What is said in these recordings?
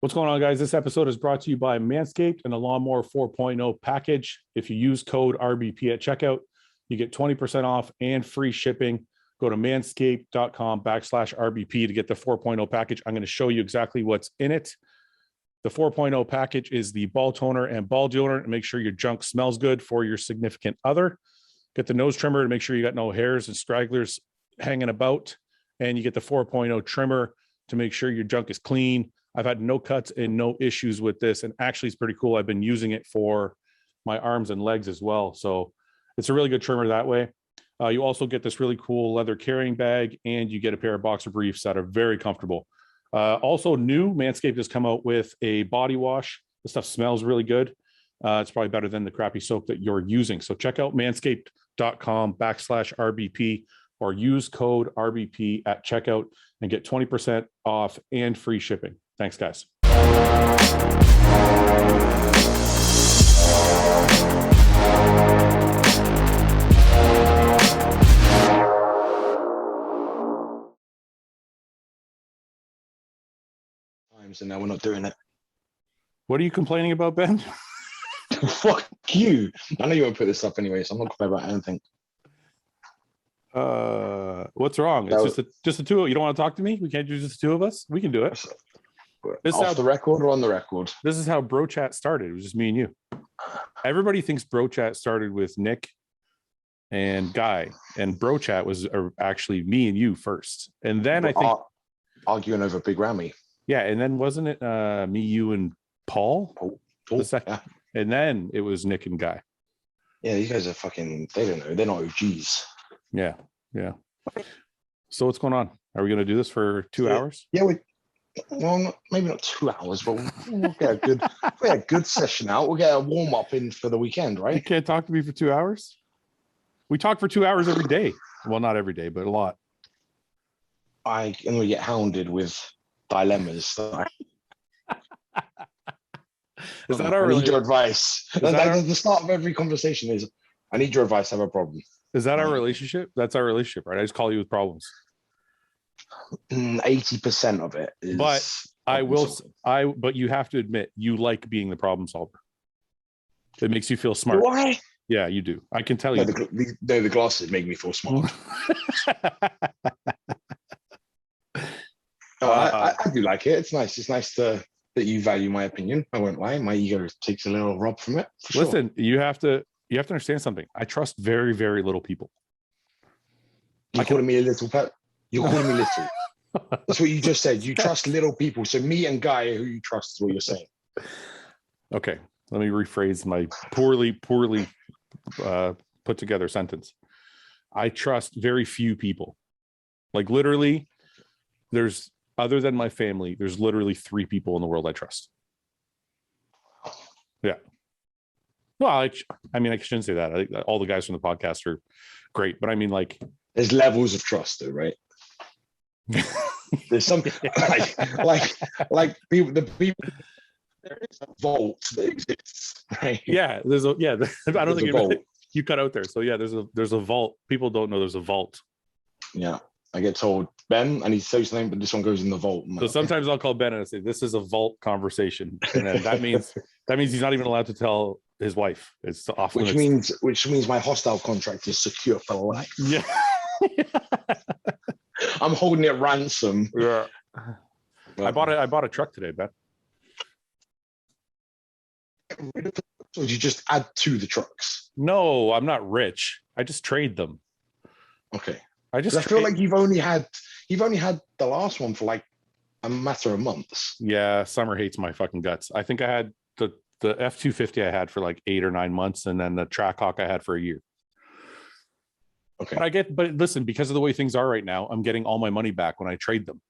What's going on, guys? This episode is brought to you by Manscaped and the Lawnmower 4.0 package. If you use code RBP at checkout, you get 20% off and free shipping. Go to manscaped.com/RBP to get the 4.0 package. I'm going to show you exactly what's in it. The 4.0 package is the ball toner and ball deodorant to make sure your junk smells good for your significant other. Get the nose trimmer to make sure you got no hairs and stragglers hanging about. And you get the 4.0 trimmer to make sure your junk is clean. I've had no cuts and no issues with this. And actually, it's pretty cool. I've been using it for my arms and legs as well. So it's a really good trimmer that way. You also get this really cool leather carrying bag, and you get a pair of boxer briefs that are very comfortable. Also new, Manscaped has come out with a body wash. The stuff smells really good. It's probably better than the crappy soap that you're using. So check out manscaped.com/RBP or use code RBP at checkout and get 20% off and free shipping. Thanks, guys. And now we're not doing it. What are you complaining about, Ben? Fuck you. I know you won't put this up anyway, so I'm not complaining about anything. What's wrong? It's just the two. You don't want to talk to me? We can't do just the two of us? We can do it. This off the record or on the record? This is how Bro Chat started. It was just me and you. Everybody thinks Bro Chat started with Nick and Guy, and Bro Chat was actually me and you first. And then I think arguing over Big Ramy. Yeah, and then wasn't it me, you, and Paul? The second, yeah. And then it was Nick and Guy. Yeah, these guys are fucking. They don't know. They're not OGs. Yeah. So what's going on? Are we going to do this for 2 hours? Yeah, maybe not 2 hours, but we'll get a good session out. We'll get a warm up in for the weekend, right? You can't talk to me for 2 hours. We talk for 2 hours every day. Well, not every day, but a lot. And we get hounded with dilemmas. Is that I need your advice. The start of every conversation is, I need your advice. I have a problem. Is that our relationship? That's our relationship, right? I just call you with problems. 80% of it is. But but you have to admit, you like being the problem solver. It makes you feel smart. Why? Yeah, you do. I can tell you. The glasses make me feel smart. I do like it. It's nice. It's nice that you value my opinion. I won't lie. My ego takes a little rub from it. Listen, you have to understand something. I trust very, very little people. You're calling me a little pet? You're calling me little. That's what you just said. You trust little people. So me and Guy, who you trust, is what you're saying. Okay. Let me rephrase my poorly put together sentence. I trust very few people. Like literally, other than my family, there's literally 3 people in the world I trust. Yeah. Well, I shouldn't say that. I think all the guys from the podcast are great, but I mean, like, there's levels of trust, though, right? There's some like people. The people. There is a vault that exists, right? Yeah, I don't think you cut out there. So yeah, there's a vault. People don't know there's a vault. Yeah. I get told, Ben, I need to tell you something, but this one goes in the vault. So sometimes I'll call Ben and I say, this is a vault conversation. And then that means he's not even allowed to tell his wife. It's off limits. Which means my hostile contract is secure for life. Yeah. I'm holding it ransom. Yeah. I bought a truck today, Ben. So you just add to the trucks? No, I'm not rich. I just trade them. Okay. I feel like you've only had the last one for like a matter of months. Yeah, Summer hates my fucking guts. I think I had the F-250 I had for like 8 or 9 months, and then the Trackhawk I had for a year. Okay. But listen, because of the way things are right now, I'm getting all my money back when I trade them.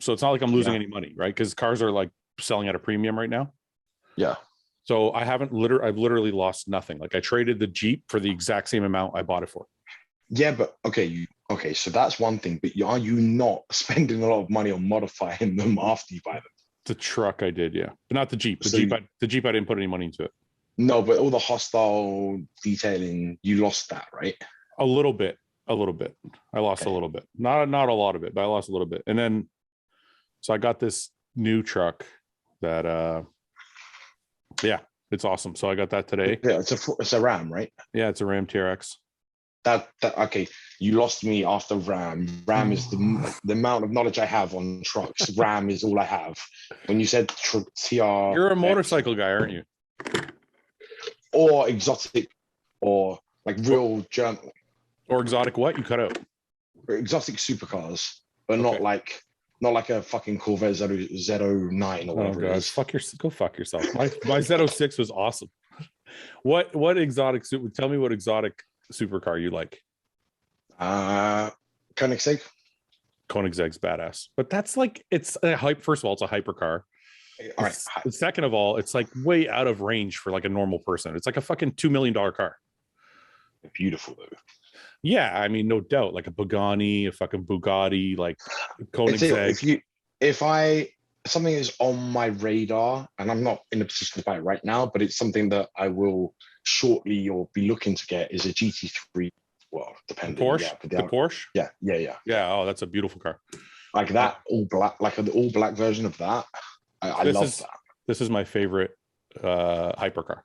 So it's not like I'm losing any money, right? Because cars are like selling at a premium right now. Yeah. So I've literally lost nothing. Like I traded the Jeep for the exact same amount I bought it for. Yeah, but okay, so that's one thing. But are you not spending a lot of money on modifying them after you buy them? The truck I did, yeah, but not the Jeep. The Jeep I didn't put any money into it. No, but all the hostile detailing, you lost that, right? A little bit. I lost a little bit. Not a lot of it, but I lost a little bit. And then, so I got this new truck that yeah, it's awesome. So I got that today. Yeah, it's a Ram, right? Yeah, it's a Ram TRX. That okay, you lost me after Ram. Ram is the amount of knowledge I have on trucks. Ram is all I have. When you said TR, You're a motorcycle guy, aren't you? Or exotic, or like real German, or exotic what? You cut out. Exotic supercars, but not like a fucking Corvette Z09 or whatever it is. Go fuck yourself. My Z06 was awesome. What exotic super? Tell me what exotic supercar you like. Koenigsegg. Koenigsegg's badass, but that's like it's a hype. First of all, it's a hypercar. All right. Second of all, it's like way out of range for like a normal person. It's like a fucking $2 million car. Beautiful though. Yeah, I mean, no doubt. Like a Pagani, a fucking Bugatti, like Koenigsegg. If something is on my radar, and I'm not in a position to buy it right now, but it's something that I will shortly or be looking to get, is a GT3. Well, depending. Porsche. Yeah, the Porsche. Yeah. Oh, that's a beautiful car. Like that all black, like an all black version of that. I love that. This is my favorite hypercar.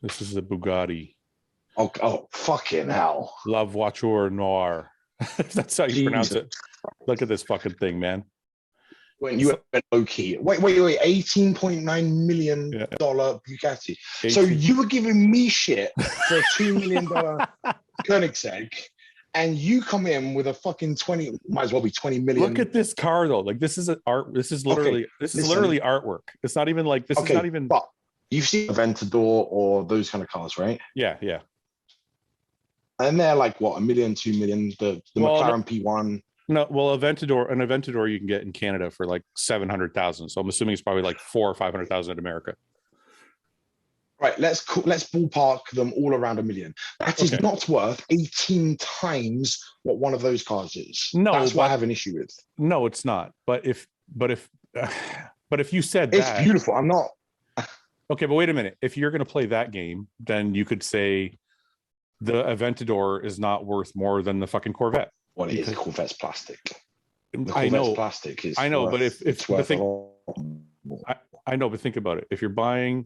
This is a Bugatti. Oh, fucking hell. La Voiture Noire. That's how you pronounce it. Look at this fucking thing, man. When you went low key. Wait, $18.9 million Bugatti. 18. So you were giving me shit for a $2 million Koenigsegg, and you come in with a fucking 20, might as well be 20 million. Look at this car though. Like this is art. This is literally literally artwork. It's not even like this is not even. But you've seen Aventador or those kind of cars, right? Yeah. And they're like what, $1 million, $2 million. The McLaren P1. No, well, an Aventador you can get in Canada for like 700,000. So I'm assuming it's probably like 400,000 or 500,000 in America. Right, let's ballpark them all around $1 million. That is not worth 18 times what one of those cars is. No, that's what I have an issue with. No, it's not. But if you said it's beautiful, I'm not. Okay, but wait a minute. If you're going to play that game, then you could say the Aventador is not worth more than the fucking Corvette. Well, it is. Corvette's plastic. I know. Plastic is. I know, but I know, but think about it. If you're buying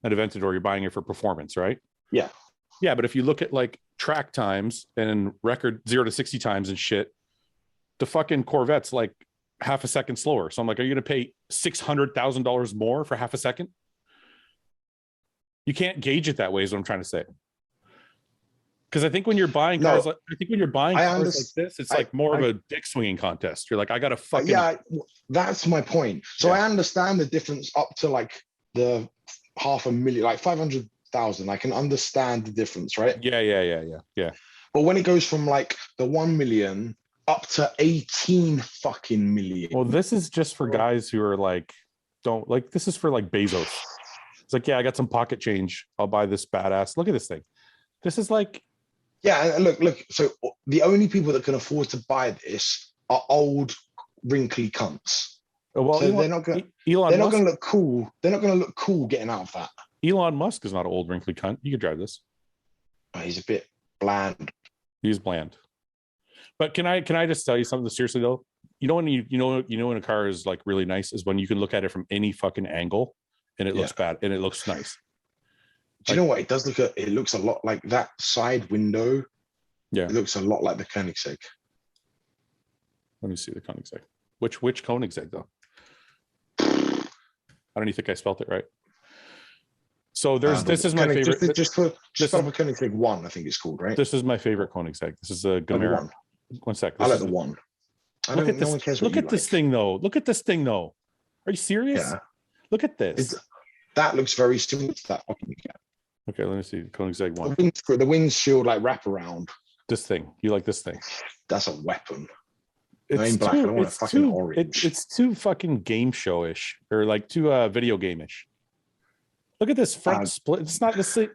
an Aventador, you're buying it for performance, right? Yeah. Yeah, but if you look at like track times and record 0 to 60 times and shit, the fucking Corvette's like half a second slower. So I'm like, are you going to pay $600,000 more for half a second? You can't gauge it that way, is what I'm trying to say. Because I think when you're buying cars, like this, it's like more of a dick swinging contest. You're like, I got to fucking. Yeah, that's my point. So I understand the difference up to like the $500,000, like 500,000. I can understand the difference, right? Yeah. But when it goes from like the 1 million up to 18 fucking million. Well, this is just for guys who are like, this is for like Bezos. It's like, yeah, I got some pocket change. I'll buy this badass. Look at this thing. This is like. Yeah, look. So the only people that can afford to buy this are old, wrinkly cunts. Well, so they're not going to look cool. They're not going to look cool getting out of that. Elon Musk is not an old, wrinkly cunt. You could drive this. He's a bit bland. He's bland. But can I just tell you something seriously though? You know when a car is like really nice is when you can look at it from any fucking angle and it looks bad and it looks nice. Do you know what? It does it looks a lot like that side window. Yeah. It looks a lot like the Koenigsegg. Let me see the Koenigsegg. Which Koenigsegg though? I don't even think I spelt it right. So this is my favorite. Just for Koenigsegg 1, I think it's called, right? This is my favorite Koenigsegg. This is a Gamera. One sec. I like the 1. Look at this. Look at this thing though. Look at this thing though. Are you serious? Yeah. Look at this. That looks very similar to that. Okay, let me see. Koenigsegg 1. The windshield like wrap around. This thing. You like this thing? That's a weapon. It's black. I don't want a fucking orange. It's too fucking game show-ish or like too video game-ish. Look at this front split. It's not the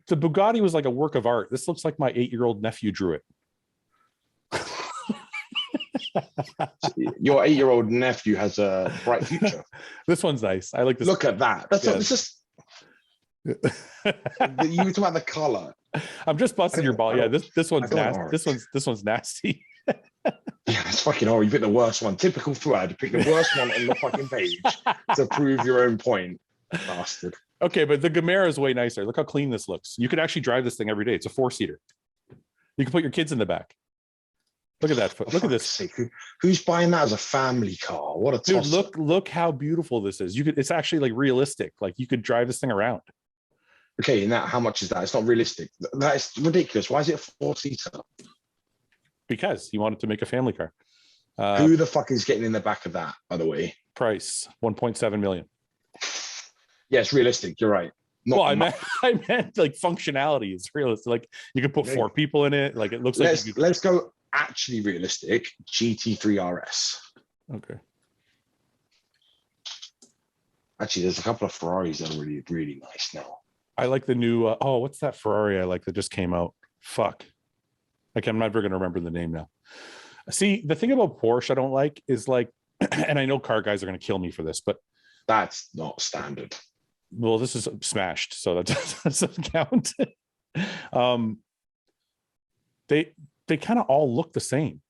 Bugatti was like a work of art. This looks like my 8-year-old nephew drew it. Your 8-year-old nephew has a bright future. This one's nice. I like this. Look at that. It's just. You were talking about the color. I'm just busting your ball. Yeah, this one's nasty. This one's nasty. Yeah, it's fucking horrible. You picked the worst one. Typical Fouad. You picked the worst one on the fucking page to prove your own point, bastard. Okay, but the Gamera is way nicer. Look how clean this looks. You could actually drive this thing every day. It's a 4-seater. You can put your kids in the back. Look at that. Look at this. Sake. Who's buying that as a family car? What a dude! toss. Look how beautiful this is. You could. It's actually like realistic. Like you could drive this thing around. Okay, now how much is that? It's not realistic. That is ridiculous. Why is it a 4-seater? Because he wanted to make a family car. Who the fuck is getting in the back of that, by the way? Price 1.7 million. Yeah, it's realistic. You're right. Well, I meant like functionality. It's realistic. Like you could put 4 people in it. Like it looks like. Let's go actually realistic. GT3 RS. Okay. Actually, there's a couple of Ferraris that are really, really nice now. I like the new. What's that Ferrari I like that just came out? Fuck. Like I'm never gonna remember the name now. See, the thing about Porsche I don't like is like, and I know car guys are gonna kill me for this, but that's not standard. Well, this is smashed, so that doesn't count. They kind of all look the same.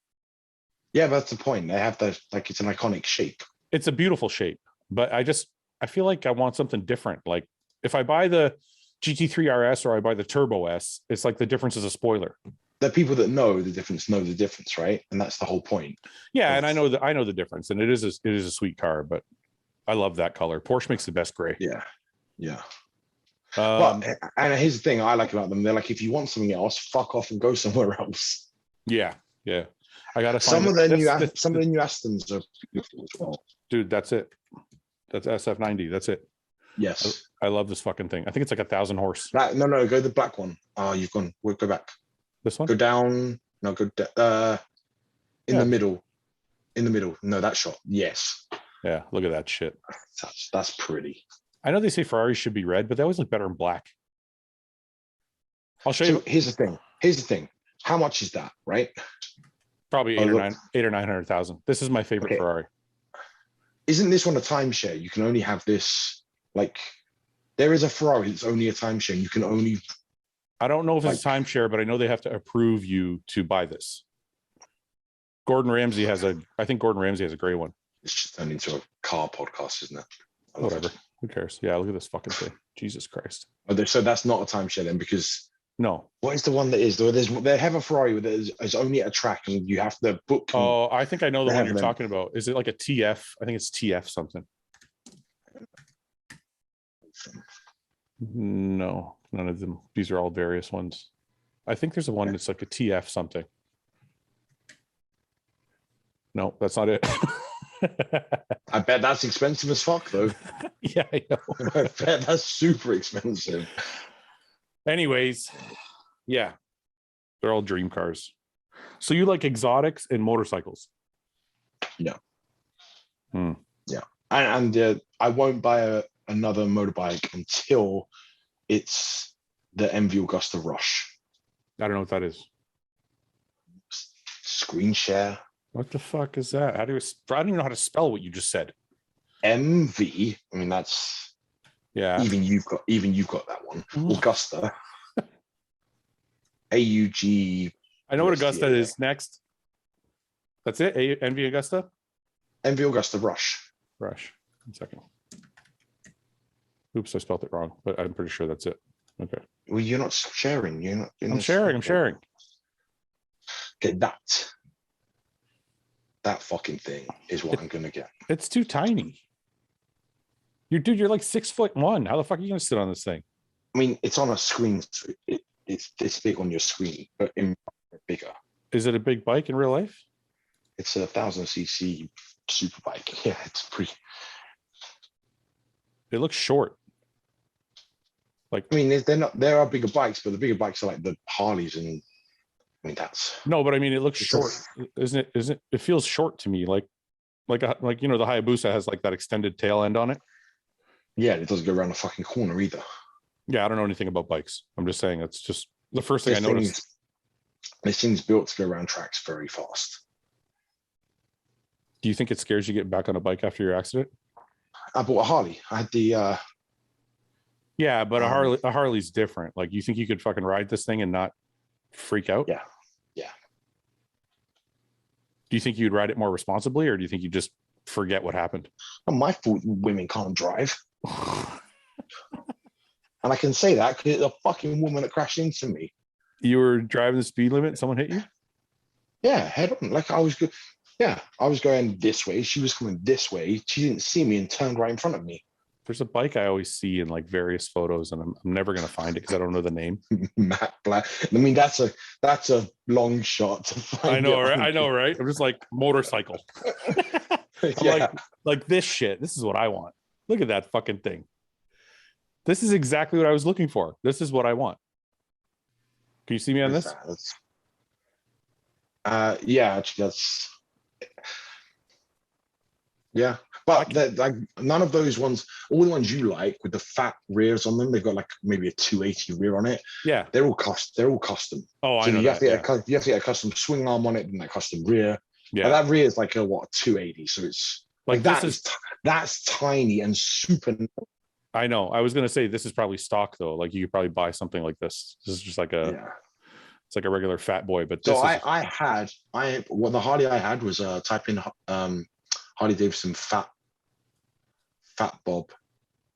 Yeah, that's the point. They have the like it's an iconic shape. It's a beautiful shape, but I feel like I want something different. Like if I buy the GT3 RS or I buy the Turbo S, it's like the difference is a spoiler. The people that know the difference, right? And that's the whole point. Yeah, and I know the difference, and it is a sweet car, but I love that color. Porsche makes the best gray. Yeah. But and here's the thing I like about them. They're like, if you want something else, fuck off and go somewhere else. Yeah. I gotta find some of the new Astons are beautiful as well. Dude, that's it. That's SF90. That's it. Yes. I love this fucking thing. I think it's like 1,000 horse. No, go the black one. Oh, you've gone. We'll go back. This one? Go down. No, go in the middle. In the middle. No, that shot. Yes. Yeah, look at that shit. That's pretty. I know they say Ferraris should be red, but they always look better in black. I'll show you. Here's the thing. How much is that, right? Probably 8 or 900,000. This is my favorite Ferrari. Isn't this one a timeshare? You can only have this, like, there is a Ferrari that's only a timeshare. You can only. I don't know if it's a timeshare, but I know they have to approve you to buy this. I think Gordon Ramsay has a gray one. It's just turned into a car podcast, isn't it? Whatever. Who cares? Yeah, look at this fucking thing. Jesus Christ. So that's not a timeshare then, because no. What is the one that is? They have a Ferrari that is only at a track, and you have to book. Oh, I think I know the one you're talking about. Is it like a TF? I think it's TF something. No, none of them. These are all various ones. I think there's a one that's like a TF something. No, that's not it. I bet that's expensive as fuck, though. Yeah, I know. I bet that's super expensive. Anyways, yeah, they're all dream cars. So you like exotics and motorcycles? Yeah. Hmm. Yeah, and I won't buy another motorbike until it's the MV Augusta Rush. I don't know what that is. Screen share. What the fuck is that? I don't even know how to spell what you just said. MV. I mean, that's Even you've got that one. Augusta. AUG. I know what Augusta is next. That's it. MV Augusta. MV Augusta Rush. 1 second. Oops, I spelled it wrong, but I'm pretty sure that's it. Okay. Well, you're not sharing. I'm sharing. Okay, that fucking thing is what I'm gonna get. It's too tiny. You're like 6'1". How the fuck are you gonna sit on this thing? I mean, it's on a screen. So it's big on your screen, but in bigger. Is it a big bike in real life? It's a 1,000cc super bike. Yeah, it's pretty. It looks short. Like, I mean, there are bigger bikes, but the bigger bikes are like the Harleys, and I mean that's. No, but I mean, it looks short, isn't it? It feels short to me, like the Hayabusa has like that extended tail end on it. Yeah, it doesn't go around the fucking corner either. Yeah, I don't know anything about bikes. I'm just saying it's just the first thing I noticed. This thing's built to go around tracks very fast. Do you think it scares you getting back on a bike after your accident? I bought a Harley. I had the. Yeah, but a Harley's different. Like, you think you could fucking ride this thing and not freak out? Yeah. Do you think you'd ride it more responsibly, or do you think you just forget what happened? Not my fault women can't drive. And I can say that because it's a fucking woman that crashed into me. You were driving the speed limit, someone hit you? Yeah, head on. Like I was good. Yeah, I was going this way. She was coming this way. She didn't see me and turned right in front of me. There's a bike I always see in like various photos, and I'm never gonna find it because I don't know the name. Matte black. I mean, that's a long shot to find. I know, right? I know, right? I'm just like motorcycle. I'm Yeah. like this shit. This is what I want. Look at that fucking thing. This is exactly what I was looking for. This is what I want. Can you see me on this? Yeah, actually, that's yeah. But like none of those ones, all the ones you like with the fat rears on them, they've got like maybe a 280 rear on it. Yeah, they're all custom. Oh, so I know you have that. you have to get a custom swing arm on it and that custom rear. Yeah, that rear is like a 280. So it's like that's tiny and super. I know. I was gonna say this is probably stock though. Like you could probably buy something like this. This is just like it's like a regular fat boy. But so the Harley I had was type in Harley Davidson fat bob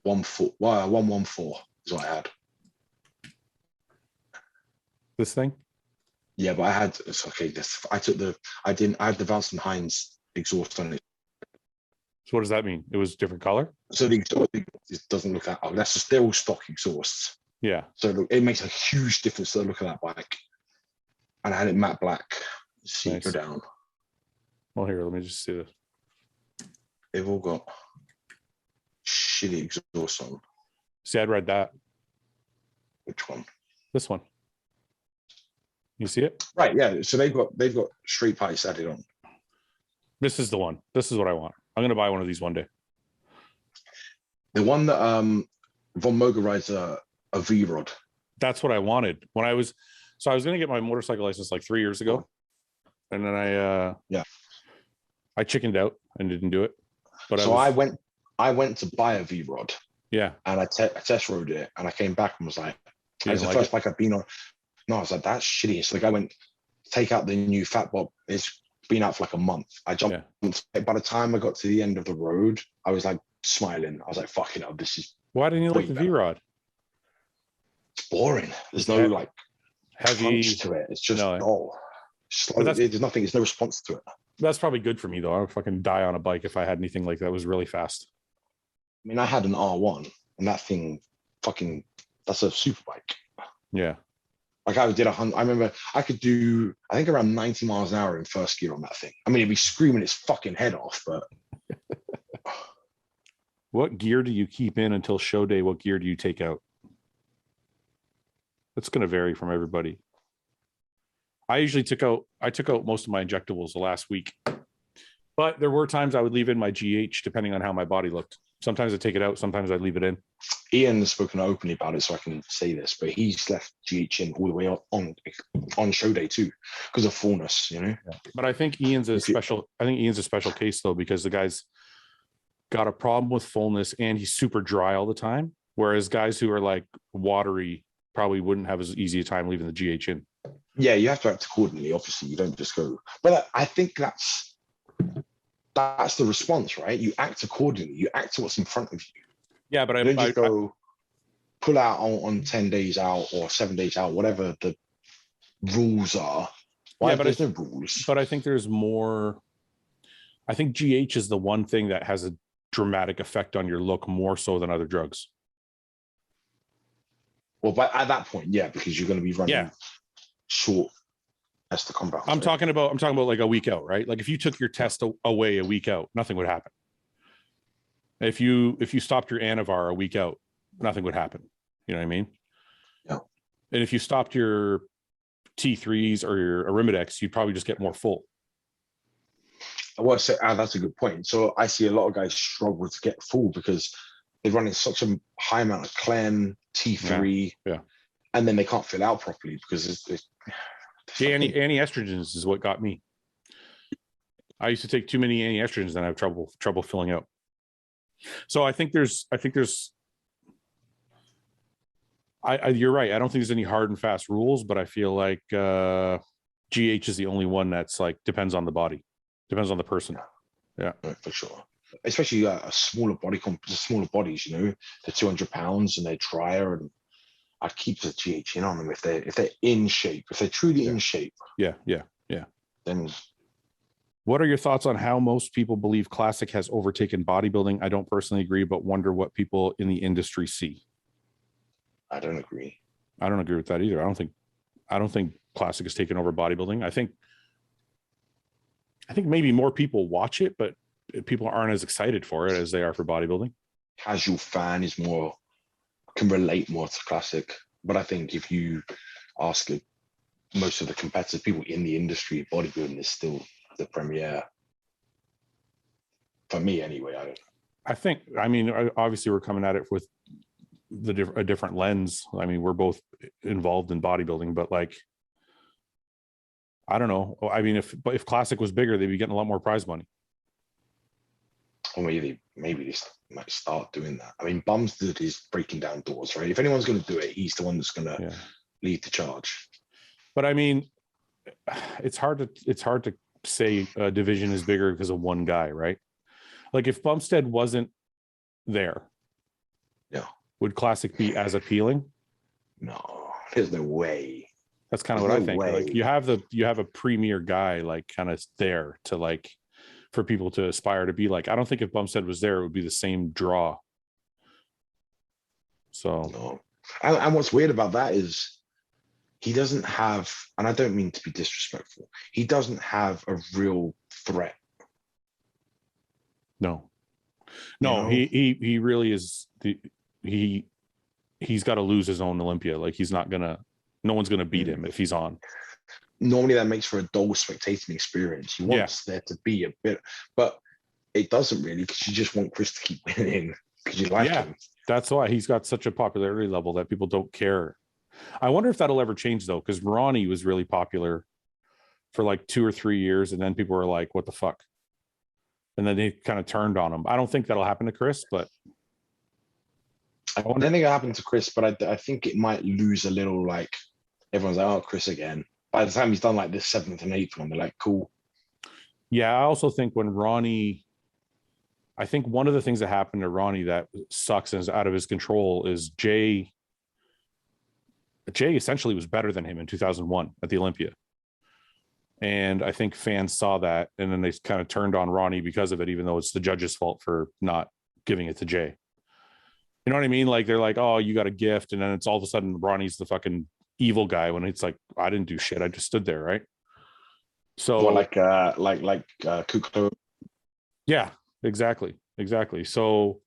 114 is what I had. This thing? Yeah, but I had I had the Valson Hines exhaust on it. So what does that mean? It was different color? So the exhaust doesn't look at that's just they're all stock exhausts. Yeah. So it makes a huge difference to the look of that bike. And I had it matte black. See nice. Go down. Well, here, let me just see this. They've all got shitty exhaust on. See, I'd ride that. Which one? This one. You see it? Right, yeah. So they've got straight pipes added on. This is the one. This is what I want. I'm gonna buy one of these one day. The one that Von Moger rides a V-Rod. That's what I wanted. I was gonna get my motorcycle license like 3 years ago. And then I chickened out and didn't do it. But so I went to buy a V-Rod. Yeah. And I test rode it and I came back and was like, it was the first bike I've been on. No, I was like, that's shitty. So like I went take out the new Fat Bob. It's been out for like a month. I jumped. Yeah. By the time I got to the end of the road, I was like smiling. I was like, fucking hell, this is. Why didn't you like the V-Rod? It's boring. There's no like heavy punch to it. It's just dull. There's nothing. There's no response to it. That's probably good for me though. I would fucking die on a bike if I had anything like that was really fast. I mean, I had an R1 and that thing that's a super bike. Yeah. Like I did I remember I could do, I think around 90 miles an hour in first gear on that thing. I mean, it'd be screaming its fucking head off, but. What gear do you keep in until show day? What gear do you take out? That's going to vary from everybody. I usually took out most of my injectables the last week, but there were times I would leave in my GH depending on how my body looked. Sometimes I take it out. Sometimes I leave it in. Iain has spoken openly about it, so I can say this, but he's left GH in all the way on show day too, because of fullness, you know. Yeah. But I think Iain's a special case though, because the guy's got a problem with fullness and he's super dry all the time. Whereas guys who are like watery probably wouldn't have as easy a time leaving the GH in. Yeah, you have to act accordingly. Obviously, you don't just go. But I think that's the response, right? You act accordingly. You act to what's in front of you. Yeah, but you don't just go pull out on 10 days out or 7 days out, whatever the rules are. Why? Yeah, but there's no rules. But I think there's more. I think GH is the one thing that has a dramatic effect on your look more so than other drugs. Well, but at that point, yeah, because you're going to be running short as the compound. I'm talking about like a week out, right? Like if you took your test away a week out, nothing would happen. If you stopped your Anavar a week out, nothing would happen. You know what I mean? Yeah. And if you stopped your T3s or your Arimidex, you'd probably just get more full. Well, so, that's a good point. So I see a lot of guys struggle to get full because they're running such a high amount of Clem, T3, and then they can't fill out properly because it's anti-estrogens is what got me. I used to take too many anti-estrogens and I have trouble filling out. So I think there's you're right. I don't think there's any hard and fast rules, but I feel like GH is the only one that's like depends on the body. Depends on the person. Yeah, for sure. Especially a smaller smaller bodies, you know, they're 200 pounds and they're drier, and I'd keep the GH in on them if they're in shape, if they're truly in shape. Yeah. Then what are your thoughts on how most people believe classic has overtaken bodybuilding? I don't personally agree, but wonder what people in the industry see. I don't agree. I don't agree with that either. I don't think classic has taken over bodybuilding. I think maybe more people watch it, but people aren't as excited for it as they are for bodybuilding. Casual fan can relate more to classic, but I think if you ask most of the competitive people in the industry, bodybuilding is still the premier. For me, anyway. I mean, obviously we're coming at it with a different lens. I mean, we're both involved in bodybuilding, but like, I don't know. I mean, if classic was bigger, they'd be getting a lot more prize money. Or maybe they might start doing that. I mean, Bumstead is breaking down doors, right? If anyone's going to do it, he's the one that's going to lead the charge. But I mean, it's hard to say a division is bigger because of one guy, right? Like if Bumstead wasn't there, would classic be as appealing? No, there's no way. That's kind of what I think. Like you have a premier guy like kind of there to like for people to aspire to be like. I don't think if Bumstead was there, it would be the same draw. So no. And what's weird about that is he doesn't have, and I don't mean to be disrespectful, he doesn't have a real threat. No, he really is he's got to lose his own Olympia. Like no one's gonna beat him if he's on. Normally that makes for a dull spectating experience. You want there to be a bit, but it doesn't really, because you just want Chris to keep winning because you like him. That's why he's got such a popularity level that people don't care. I wonder if that'll ever change though, because Ronnie was really popular for like 2 or 3 years, and then people were like, "What the fuck?" And then they kind of turned on him. I don't think that'll happen to Chris, but I don't think it happened to Chris, but I think it might lose a little. Like everyone's like, "Oh, Chris again." By the time he's done like this 7th and 8th one, they're like, "Cool." Yeah, I also think when Ronnie, I think one of the things that happened to Ronnie that sucks and is out of his control is Jay essentially was better than him in 2001 at the Olympia. And I think fans saw that, and then they kind of turned on Ronnie because of it, even though it's the judge's fault for not giving it to Jay. You know what I mean? Like they're like, "Oh, you got a gift," and then it's all of a sudden Ronnie's the fucking evil guy when it's like, I didn't do shit. I just stood there, right? So like Kuklo. Yeah, exactly. So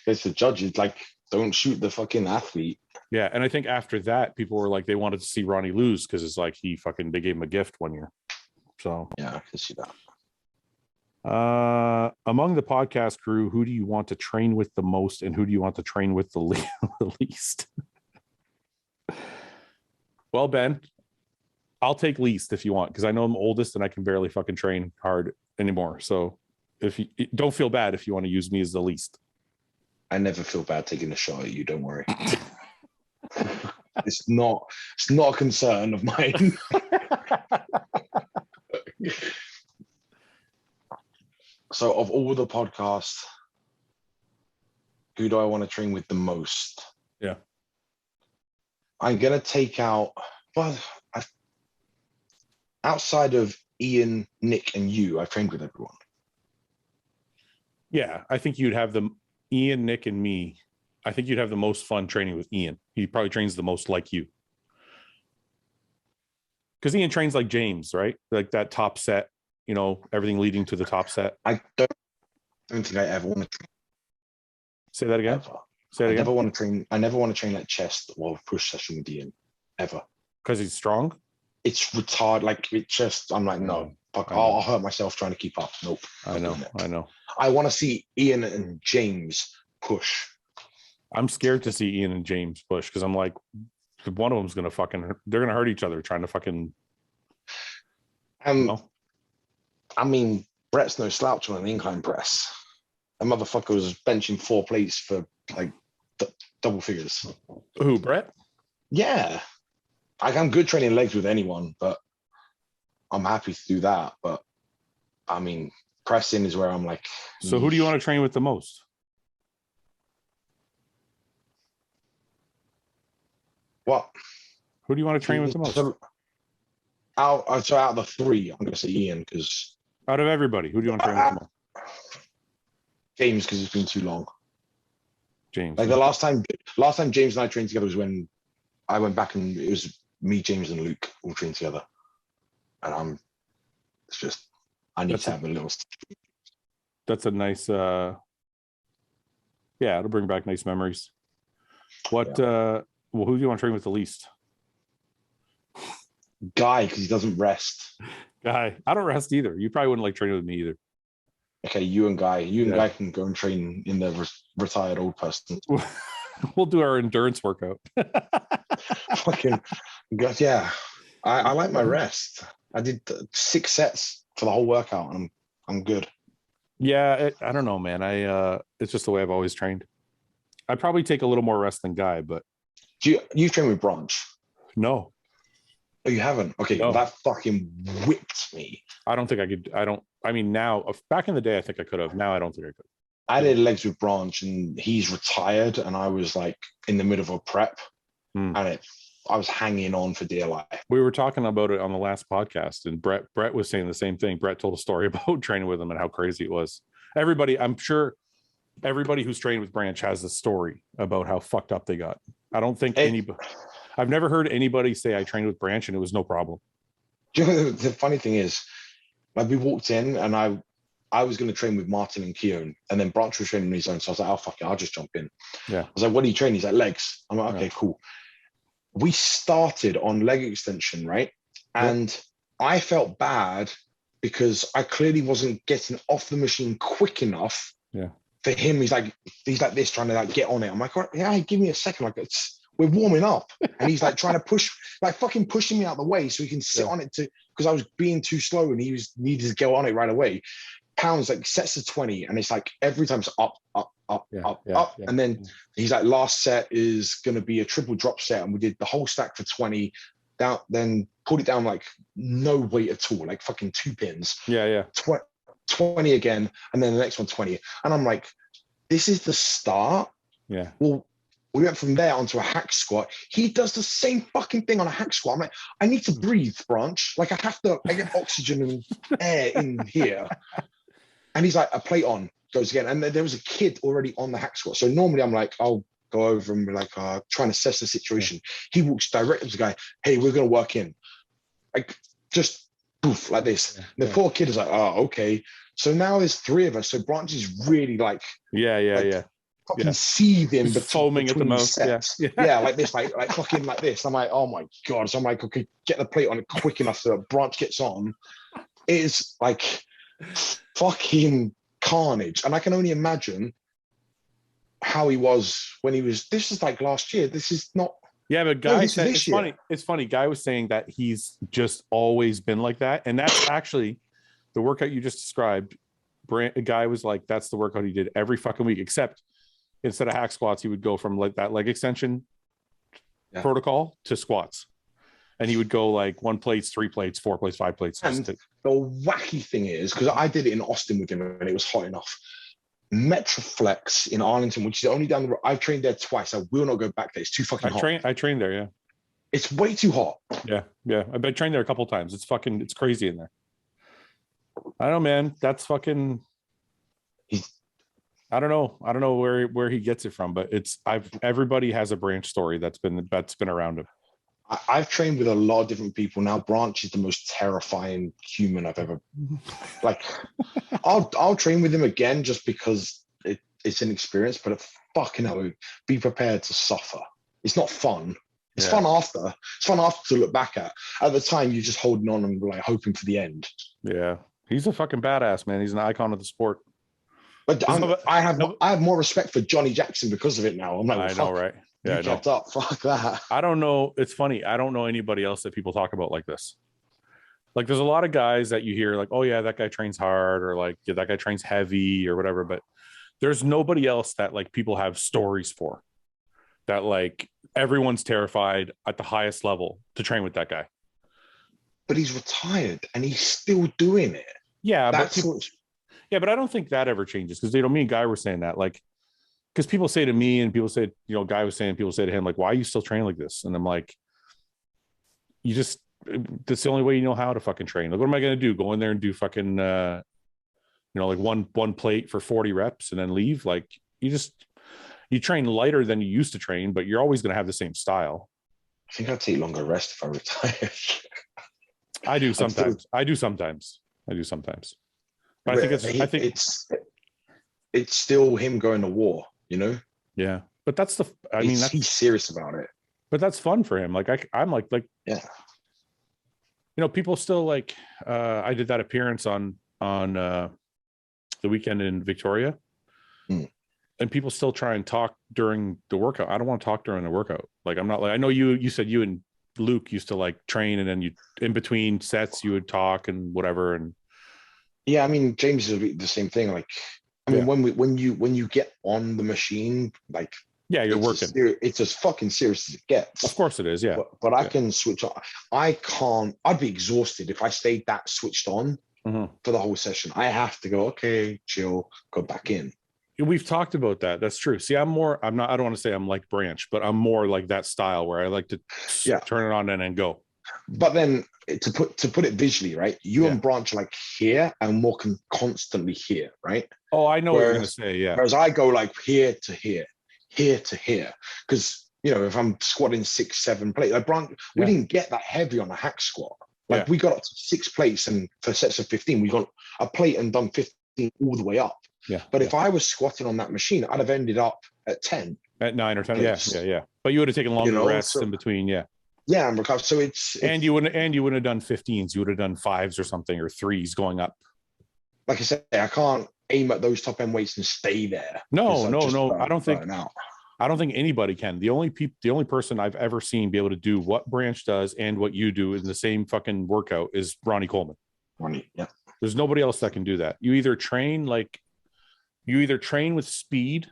it's the judges like, don't shoot the fucking athlete. Yeah, and I think after that, people were like, they wanted to see Ronnie lose because it's like they gave him a gift one year. So yeah, I can see that. Among the podcast crew, who do you want to train with the most, and who do you want to train with the least? Well, Ben, I'll take least if you want, because I know I'm oldest and I can barely fucking train hard anymore. So if you don't feel bad if you want to use me as the least. I never feel bad taking a shot at you. Don't worry. It's not a concern of mine. So of all the podcasts, who do I want to train with the most? Yeah. I'm going to take out, outside of Iain, Nick, and you, I've trained with everyone. Yeah, I think you'd have Iain, Nick, and me. I think you'd have the most fun training with Iain. He probably trains the most like you. Because Iain trains like James, right? Like that top set, everything leading to the top set. I don't think I ever want to train. Say that again. Ever. Say it again. I never want to train like chest or push session with Iain, ever. Because he's strong? It's retarded. Like it just, I'm like, no, fuck, I'll hurt myself trying to keep up. Nope. I know. I want to see Iain and James push. I'm scared to see Iain and James push because I'm like, one of them's gonna they're gonna hurt each other trying to fucking. I mean, Brett's no slouch on an incline press. That motherfucker was benching 4 plates for like double figures. Who, Brett? Yeah, I'm good training legs with anyone, but I'm happy to do that. But I mean, pressing is where I'm like. So who do you want to train with the most? What? Who do you want to train with the most? So out of the three, I'm going to say Iain, because out of everybody, who do you want to train with the most? James, because it's been too long. James. Like the last time James and I trained together was when I went back, and it was me, James, and Luke all trained together. And I need to have a little. That's a nice, it'll bring back nice memories. Well, who do you want to train with the least? Guy, because he doesn't rest. Guy, I don't rest either. You probably wouldn't like training with me either. Okay, you and Guy can go and train in the retired old person. We'll do our endurance workout. Fucking yeah. I like my rest. I did 6 sets for the whole workout, and I'm good. Yeah, I don't know, man. It's just the way I've always trained. I probably take a little more rest than Guy, but you train with Branch? No. Oh, you haven't? Okay, no. Well, that fucking whipped me. I don't think I could. I mean, now, back in the day, I think I could have. Now I don't think I could. I did legs with Branch, and he's retired, and I was like in the middle of a prep, and I was hanging on for dear life. We were talking about it on the last podcast, and Brett was saying the same thing. Brett told a story about training with him and how crazy it was. I'm sure everybody who's trained with Branch has a story about how fucked up they got. I don't think I've never heard anybody say I trained with Branch and it was no problem. Do you know, the funny thing is, like, we walked in, and I was going to train with Martin and Keown, and then Branch was training on his own. So I was like, oh, fuck it, I'll just jump in. Yeah. I was like, what do you train? He's like, legs. I'm like, okay, cool. We started on leg extension, right? And I felt bad because I clearly wasn't getting off the machine quick enough. Yeah. For him, he's like this, trying to like get on it. I'm like, yeah, give me a second. Like, we're warming up. And he's like trying to push, like fucking pushing me out of the way so he can sit on it because I was being too slow, and he needed to go on it right away. Pounds, like, sets to 20, and it's like every time it's up. And then he's like, last set is going to be a triple drop set, and we did the whole stack for 20 down, then pulled it down like no weight at all, like fucking 2 pins. 20 again, and then the next one 20. And I'm like, this is the start. Well, we went from there onto a hack squat. He does the same fucking thing on a hack squat. I'm like, I need to breathe, Branch. Like, I get oxygen and air in here. And he's like, a plate on, goes again. And there was a kid already on the hack squat. So normally I'm like, I'll go over and be like, try and assess the situation. He walks directly to the guy, hey, we're going to work in. Like, just poof, like this. The poor kid is like, oh, okay. So now there's 3 of us. So Branch is really like, fucking seething, but foaming at the mouth. Yeah, like this, like fucking like this. I'm like, oh my God. So I'm like, okay, get the plate on it quick enough so that Branch gets on. It's like fucking carnage. And I can only imagine how he was when he was, this is like last year. This is not. Yeah, but Guy said, it's funny. Guy was saying that he's just always been like that. And that's actually the workout you just described. Guy was like, that's the workout he did every fucking week, except instead of hack squats, he would go from like that leg extension protocol to squats. And he would go like 1 plates, 3 plates, 4 plates, 5 plates. And the wacky thing is, because I did it in Austin with him and it was hot enough. Metroflex in Arlington, which is only down the road. I've trained there twice. I will not go back there. It's too fucking hot. I trained there, yeah. It's way too hot. Yeah. I trained there a couple of times. It's crazy in there. I don't know, man. That's fucking. I don't know where he gets it from, but everybody has a Branch story that's been around him. I've trained with a lot of different people. Now Branch is the most terrifying human I've ever like. I'll train with him again just because it's an experience, but fucking hell, be prepared to suffer. It's not fun. It's fun after. It's fun after to look back at. At the time, you're just holding on and like hoping for the end. Yeah, he's a fucking badass, man. He's an icon of the sport. But I have more respect for Johnny Jackson because of it now. I'm like, I know, right? Yeah, I kept up. Fuck that. I don't know. It's funny. I don't know anybody else that people talk about like this. Like, there's a lot of guys that you hear like, oh yeah, that guy trains hard, or like, yeah, that guy trains heavy or whatever. But there's nobody else that like people have stories for, that like everyone's terrified at the highest level to train with that guy. But he's retired and he's still doing it. Yeah, That's but what, yeah, but I don't think that ever changes because me and Guy were saying that, like, because people say to me and people say, Guy was saying, people say to him, like, why are you still training like this? And I'm like, you just, that's the only way you know how to fucking train. Like, what am I going to do? Go in there and do fucking, like one plate for 40 reps and then leave? Like, you train lighter than you used to train, but you're always going to have the same style. I think I'd take longer rest if I retire. I do sometimes. I do sometimes. But I think it's still him going to war, Yeah, but that's he's serious about it. But that's fun for him. Like I'm like, yeah. People still like. I did that appearance on the weekend in Victoria, and people still try and talk during the workout. I don't want to talk during the workout. Like I'm not like I know you said you and Luke used to like train, and then you in between sets you would talk and whatever. And yeah, I mean James is the same thing. Like I mean when you get on the machine, like. Yeah, you're working. It's as fucking serious as it gets. Of course it is, yeah. But I can switch on. I can't. I'd be exhausted if I stayed that switched on for the whole session. I have to go, okay, chill, go back in. We've talked about that. That's true. See, I don't want to say I'm like Branch, but I'm more like that style where I like to turn it on and then go. But then to put it visually, right? You and Branch are like here and more constantly here, right? Oh, I know what you're going to say, yeah. Whereas I go like here to here to here, because if I'm squatting 6-7 plates, like we didn't get that heavy on a hack squat. Like we got up to 6 plates, and for sets of 15 we got a plate and done 15 all the way up. But if I was squatting on that machine, I'd have ended up at 10, at 9 or 10 plates. Yeah But you would have taken longer rests in between. And because so it's and you wouldn't have done 15s, you would have done 5s or something, or 3s going up. Like I said, I can't aim at those top end weights and stay there. No. I don't think anybody can. The only person I've ever seen be able to do what Branch does and what you do in the same fucking workout is Ronnie Coleman. There's nobody else that can do that. You either train with speed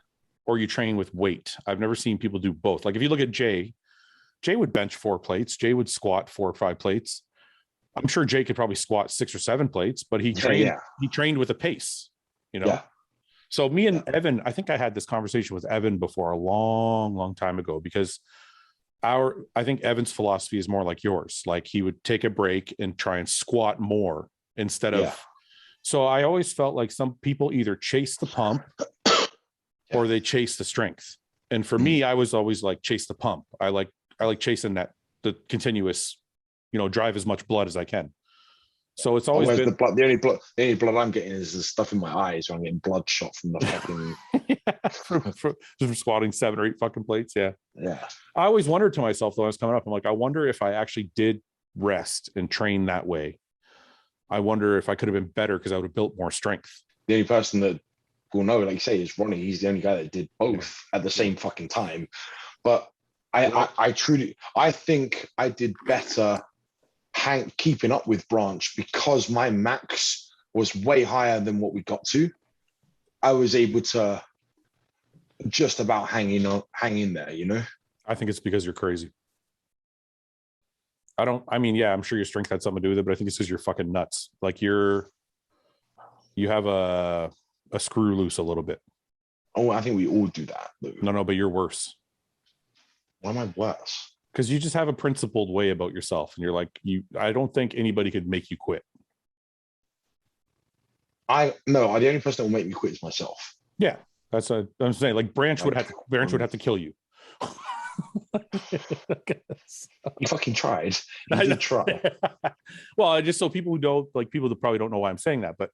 or you train with weight. I've never seen people do both. Like if you look at Jay would bench 4 plates. Jay would squat 4 or 5 plates. I'm sure Jay could probably squat 6 or 7 plates, but he trained with a pace, So me and Evan, I think I had this conversation with Evan before a long, long time ago, because I think Evan's philosophy is more like yours. Like he would take a break and try and squat more instead of. So I always felt like some people either chase the pump or they chase the strength. And for me, I was always like chase the pump. I like chasing the continuous, drive as much blood as I can. So it's always been the only blood I'm getting is the stuff in my eyes when I'm getting bloodshot from the fucking from squatting 7 or 8 fucking plates. Yeah. I always wondered to myself though, I was coming up, I'm like, I wonder if I actually did rest and train that way. I wonder if I could have been better because I would have built more strength. The only person that will know, like you say, is Ronnie. He's the only guy that did both at the same fucking time. But I truly think I did better keeping up with Branch because my max was way higher than what we got to. I was able to just about hang in there, I think it's because you're crazy. I'm sure your strength had something to do with it, but I think it's because you're fucking nuts. Like you have a screw loose a little bit. Oh, I think we all do that. Though. No, but you're worse. Why am I worse? Because you just have a principled way about yourself, and you're like, I don't think anybody could make you quit. The only person that will make me quit is myself. Yeah, that's what I'm saying. Like Branch would have to kill you. You fucking tried. You did try. Well, just so people that probably don't know why I'm saying that, but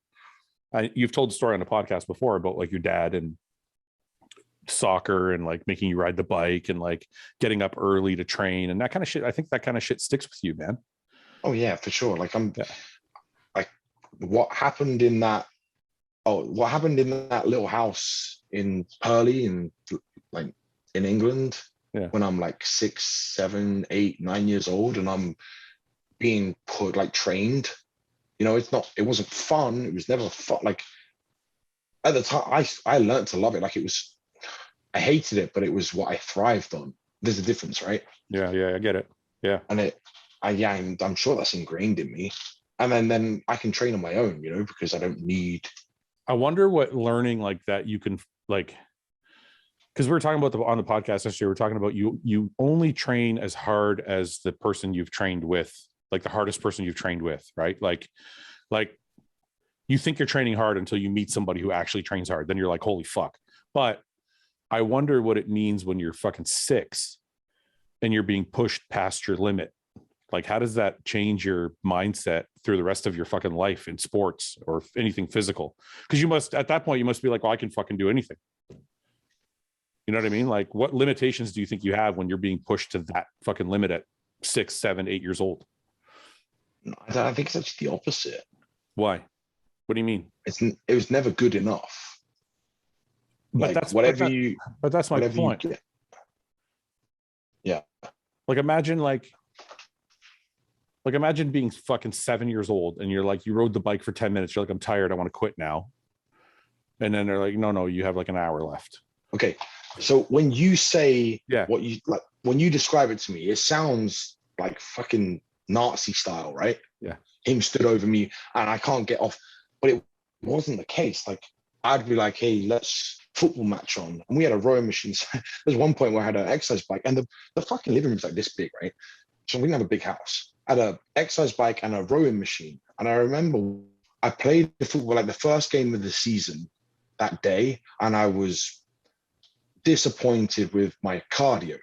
you've told the story on the podcast before about like your dad and soccer and like making you ride the bike and like getting up early to train and that kind of shit. I think that kind of shit sticks with you, man. Oh yeah, for sure. Like what happened in that little house in Purley and like in England when I'm like 6, 7, 8, 9 years old and I'm being trained. It wasn't fun. It was never fun. Like at the time I learned to love it. Like I hated it, but it was what I thrived on. There's a difference, right? Yeah, I get it. Yeah. And I'm sure that's ingrained in me. And then I can train on my own, you know, because I don't need. I wonder what learning like that you can like, because we were talking about on the podcast yesterday, we're talking about you only train as hard as the person you've trained with, like the hardest person you've trained with, right? Like you think you're training hard until you meet somebody who actually trains hard. Then you're like, holy fuck. But I wonder what it means when you're fucking 6 and you're being pushed past your limit. Like, how does that change your mindset through the rest of your fucking life in sports or anything physical? Because you must, at that point, you must be like, well, I can fucking do anything. You know what I mean? Like, what limitations do you think you have when you're being pushed to that fucking limit at 6, 7, 8 years old? I think it's actually the opposite. Why? What do you mean? It was never good enough. But like but that's my point. Yeah. Like imagine being fucking 7 years old and you're like, you rode the bike for 10 minutes. You're like, I'm tired. I want to quit now. And then they're like, no, you have like an hour left. Okay. So when you say what you like, when you describe it to me, it sounds like fucking Nazi style, right? Yeah. Him stood over me and I can't get off. But it wasn't the case. Like I'd be like, hey, let's football match on. And we had a rowing machine. So there's one point where I had an exercise bike and the fucking living room's like this big, right? So we didn't have a big house. I had an exercise bike and a rowing machine. And I remember I played the football, like the first game of the season that day. And I was disappointed with my cardio.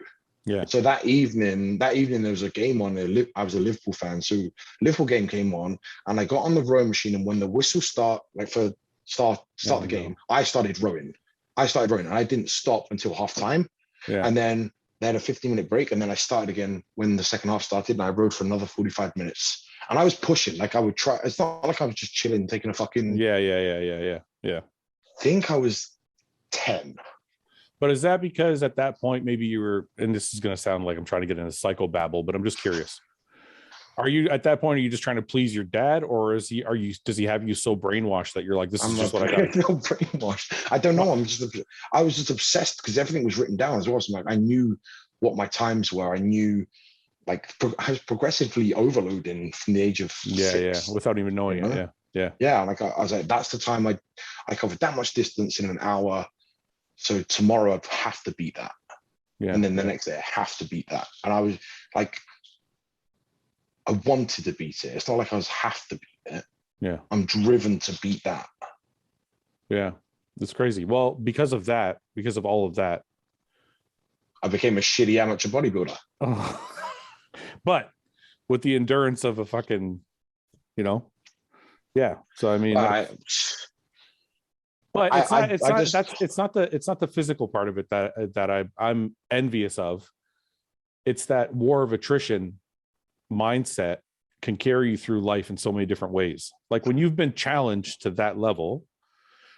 Yeah. So that evening there was a game on. I was a Liverpool fan, so Liverpool game came on, and I got on the rowing machine. And when the whistle start the game, I started rowing. And I didn't stop until half time. Yeah. And then they had a 15-minute break, and then I started again when the second half started, and I rowed for another 45 minutes. And I was pushing, like I would try. It's not like I was just chilling, taking a fucking. Yeah. I think I was 10. But is that because at that point, maybe you were, and this is going to sound like I'm trying to get into psychobabble, but I'm just curious. Are you at that point, are you just trying to please your dad, or does he have you so brainwashed that you're like, this is just what I got? No brainwashed. I don't know. I was just obsessed because everything was written down as well. So like I knew what my times were. I knew like I was progressively overloading from the age of 6. Without even knowing it. Yeah. Like I was like, that's the time I covered that much distance in an hour. So tomorrow I'd have to beat that. Yeah. And then the next day I have to beat that. And I was like, I wanted to beat it. It's not like I was have to beat it. Yeah. I'm driven to beat that. Yeah. That's crazy. Well, because of all of that, I became a shitty amateur bodybuilder. Oh. But with the endurance of a fucking, yeah. So I mean, but it's not the physical part of it that I'm envious of. It's that war of attrition mindset can carry you through life in so many different ways. Like when you've been challenged to that level,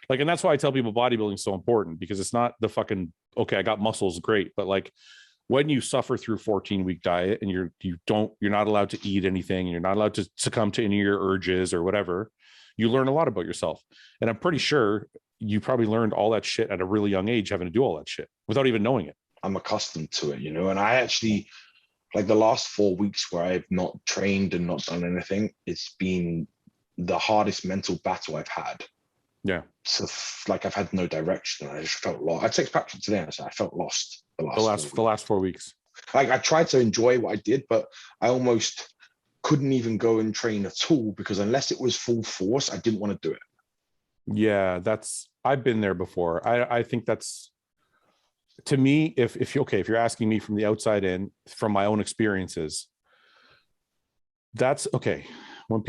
like, and that's why I tell people bodybuilding is so important, because it's not the fucking, okay, I got muscles, great. But like when you suffer through 14-week diet and you're not allowed to eat anything, and you're not allowed to succumb to any of your urges or whatever, you learn a lot about yourself. And I'm pretty sure you probably learned all that shit at a really young age, having to do all that shit without even knowing it. I'm accustomed to it, and I actually, like the last 4 weeks where I've not trained and not done anything, it's been the hardest mental battle I've had. Yeah. So like I've had no direction. I just felt lost. I text Patrick today and I said I felt lost the last 4 weeks. Like I tried to enjoy what I did, but I almost couldn't even go and train at all, because unless it was full force, I didn't want to do it. Yeah, I've been there before. I think that's, to me, if you're asking me from the outside in, from my own experiences, that's okay. When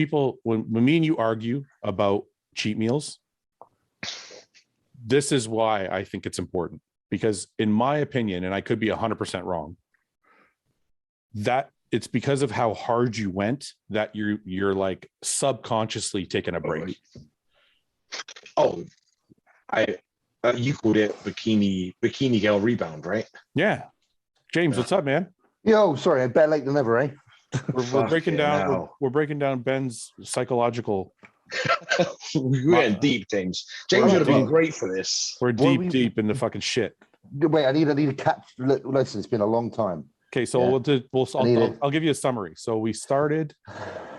me and you argue about cheat meals, this is why I think it's important, because in my opinion, and I could be 100% wrong, that it's because of how hard you went that you're like subconsciously taking a break. You called it bikini girl rebound, right? Yeah. James, what's up, man? Yo, sorry, better late than never, eh? We're breaking down Ben's psychological. We're getting deep, James. James would have been great for this. We're deep in the fucking shit. Wait, I need a catch. Listen, it's been a long time. Okay, so I'll give you a summary. So we started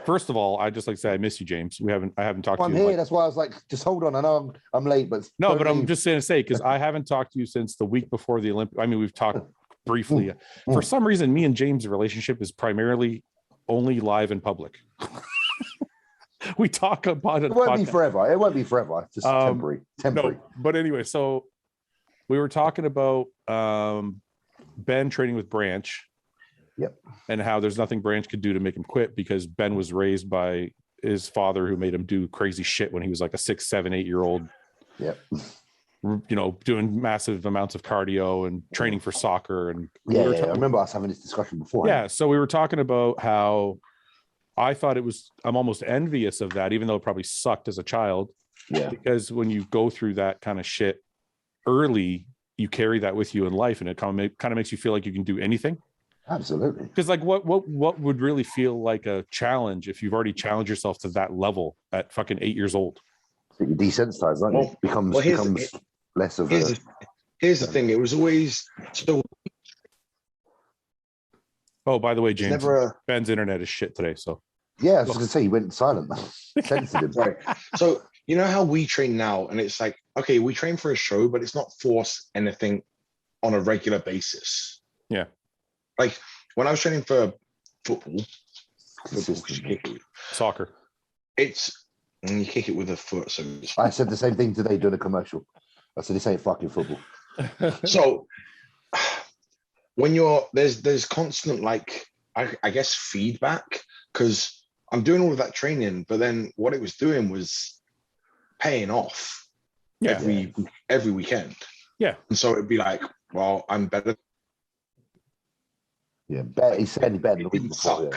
First of all, I just like to say I miss you, James. I haven't talked to I'm you. here. That's why I was like, just hold on. I know I'm late, but No, but I'm just going to say, because I haven't talked to you since the week before the Olympia. I mean, we've talked briefly. For some reason, me and James' relationship is primarily only live in public. We talk about it. It won't be forever. It won't be forever. Just temporary. No, but anyway, so we were talking about Ben training with Branch. Yep. And how there's nothing Branch could do to make him quit because Ben was raised by his father who made him do crazy shit when he was like a 6, 7, 8-year-old. Yep. You know, doing massive amounts of cardio and training for soccer. And I remember us having this discussion before. Yeah. So we were talking about how I thought I'm almost envious of that, even though it probably sucked as a child. Yeah. Because when you go through that kind of shit early, you carry that with you in life, and it kind of makes you feel like you can do anything. Absolutely. Because like what would really feel like a challenge if you've already challenged yourself to that level at fucking 8 years old? You're desensitized, aren't you? Becomes less of a... Here's the thing. It was always still... Oh, by the way, James, Ben's internet is shit today, so... Yeah, I was just going to say, he went silent. Sensitive. Right. So, you know how we train now, and it's like, okay, we train for a show, but it's not force anything on a regular basis. Yeah. Like when I was training for football, soccer, you kick it with a foot. So I said the same thing today doing a commercial. I said, this ain't fucking football. So when there's constant, like, I guess feedback, because I'm doing all of that training, but then what it was doing was paying off every weekend. Yeah. And so it'd be like, well, I'm better. Yeah, he said better than the week before.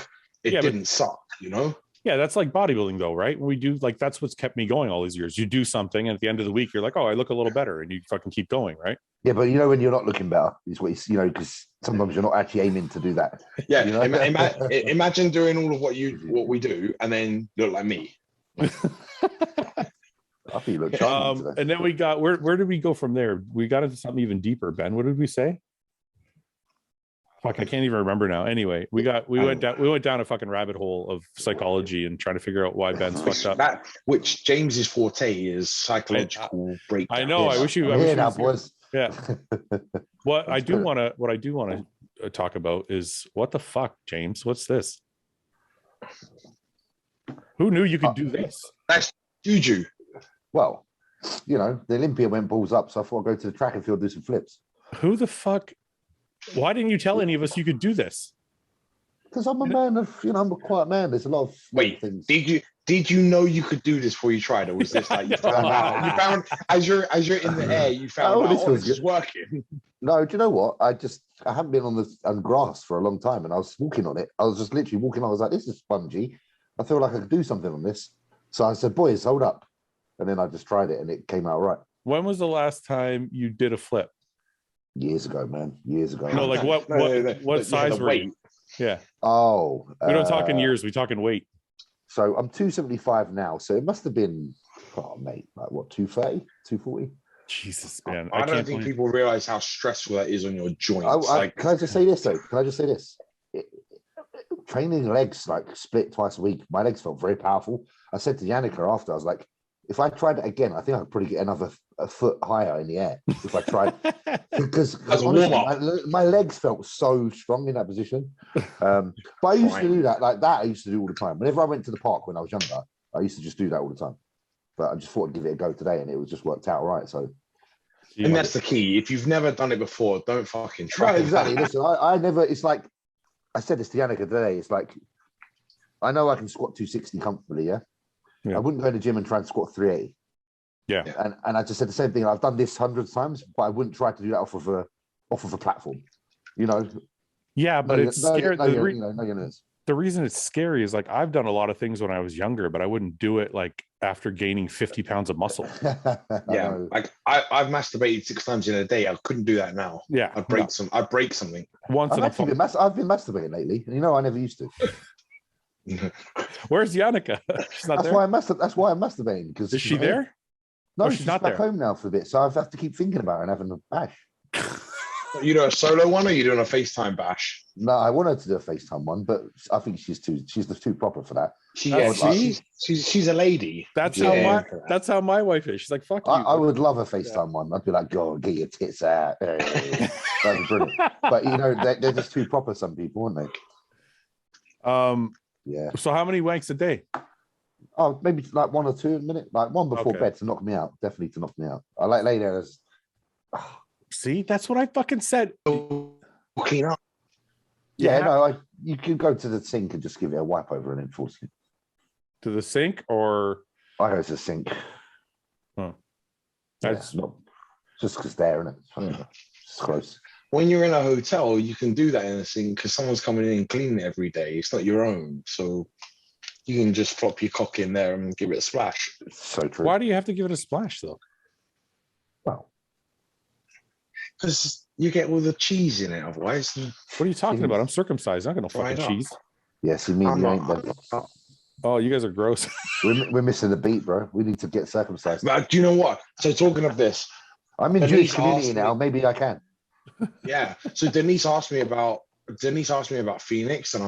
It didn't suck, you know? Yeah, that's like bodybuilding though, right? When we do, like, that's what's kept me going all these years. You do something, and at the end of the week, you're like, oh, I look a little better, and you fucking keep going, right? Yeah, but you know when you're not looking better, is what you know, because sometimes you're not actually aiming to do that. Yeah, you know? imagine doing all of what we do, and then look like me. I think you look charming today. And then we got where did we go from there? We got into something even deeper, Ben. What did we say? Fuck, I can't even remember now. Anyway, we went down a fucking rabbit hole of psychology and trying to figure out why Ben's fucked up. Which James's forte is psychological breakdown. I know. Yes. I wish you. Boys. Yeah. What I do want to talk about is what the fuck, James? What's this? Who knew you could do this? That's juju. Well, you know, the Olympia went balls up, so I thought I'd go to the track and field, do some flips. Who the fuck? Why didn't you tell any of us you could do this? Because I'm a man of, I'm a quiet man. There's a lot of things. Did you know you could do this before you tried, or was this like you found out? You found as you're in the air, you found out this is working. No, do you know what? I haven't been on grass for a long time, and I was walking on it. I was just literally walking. I was like, this is spongy. I feel like I could do something on this. So I said, boys, hold up, and then I just tried it, and it came out right. When was the last time you did a flip? Years ago, man. Years ago. No, like what size were you? Yeah. Oh. We don't talk in years. We talk in weight. So I'm 275 now. So it must have been, mate, like what, 230, 240? Jesus, man. I don't think people realize how stressful that is on your joints. Can I just say this, though? Can I just say this? Training legs, like split twice a week, my legs felt very powerful. I said to Yannicka after, I was like, if I tried it again, I think I could probably get a foot higher in the air if I tried. Because honestly, my legs felt so strong in that position. But I used to do that, like that I used to do all the time. Whenever I went to the park when I was younger, I used to just do that all the time. But I just thought I'd give it a go today, and it was just worked out right. So, and that's the key. If you've never done it before, don't fucking try. Right, exactly. Listen, I never. It's like I said this to Yannicka today. It's like I know I can squat 260 comfortably. Yeah. I wouldn't go to the gym and try and squat 380. Yeah. And I just said the same thing. I've done this hundreds of times, but I wouldn't try to do that off of a platform. You know. Yeah, but it's scary. The reason it's scary is like I've done a lot of things when I was younger, but I wouldn't do it like after gaining 50 pounds of muscle. Yeah, like I've masturbated 6 times in a day. I couldn't do that now. Yeah, I'd break something. Once I've been masturbating lately, and I never used to. Where's Yannicka? She's not there. That's why I'm masturbating. Because is she there? No, she's not back home now for a bit, so I have to keep thinking about her and having a bash. You doing a solo one, or you doing a FaceTime bash? No, I want her to do a FaceTime one, but I think she's too proper for that. She's a lady. That's how my wife is. She's like, fuck you. I would love a FaceTime one. I'd be like, go get your tits out. Hey. That'd be brilliant. But you know, they're just too proper, some people, aren't they? Yeah. So how many wanks a day? Oh, maybe like 1 or 2 a minute, like one before bed to knock me out. Definitely to knock me out. I like lay there as. See, that's what I fucking said. Clean up. Yeah, no, you can go to the sink and just give it a wipe over and then fall asleep. To the sink, or I go to the sink. Huh. That's not just because there, isn't it? It's close. When you're in a hotel, you can do that in a sink because someone's coming in and cleaning it every day. It's not your own, so you can just flop your cock in there and give it a splash. It's so true. Why do you have to give it a splash, though? Well, because you get all the cheese in it otherwise. What are you talking about? I'm circumcised. I'm not gonna fucking cheese. Yes, you mean you ain't that. Oh, you guys are gross. We're missing the beat, bro. We need to get circumcised. But do you know what? So talking of this, I'm in Jewish community now. Maybe I can. Yeah. So Denise asked me about Phoenix, and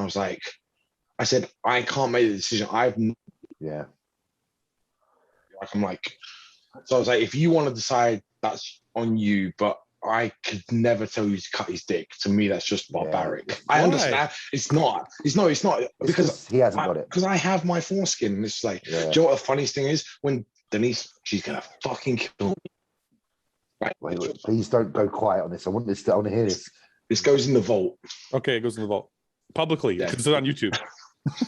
I said I can't make the decision. Yeah. I'm like, so I was like, if you want to decide, that's on you, but I could never tell you to cut his dick. To me, that's just barbaric. Yeah. I understand. It's not because he hasn't got it. Because I have my foreskin, and it's like, do you know what the funniest thing is? When Denise, she's gonna fucking kill me. Right? Wait, please don't go quiet on this. I want to hear this. This goes in the vault. Okay, it goes in the vault publicly because it's on YouTube.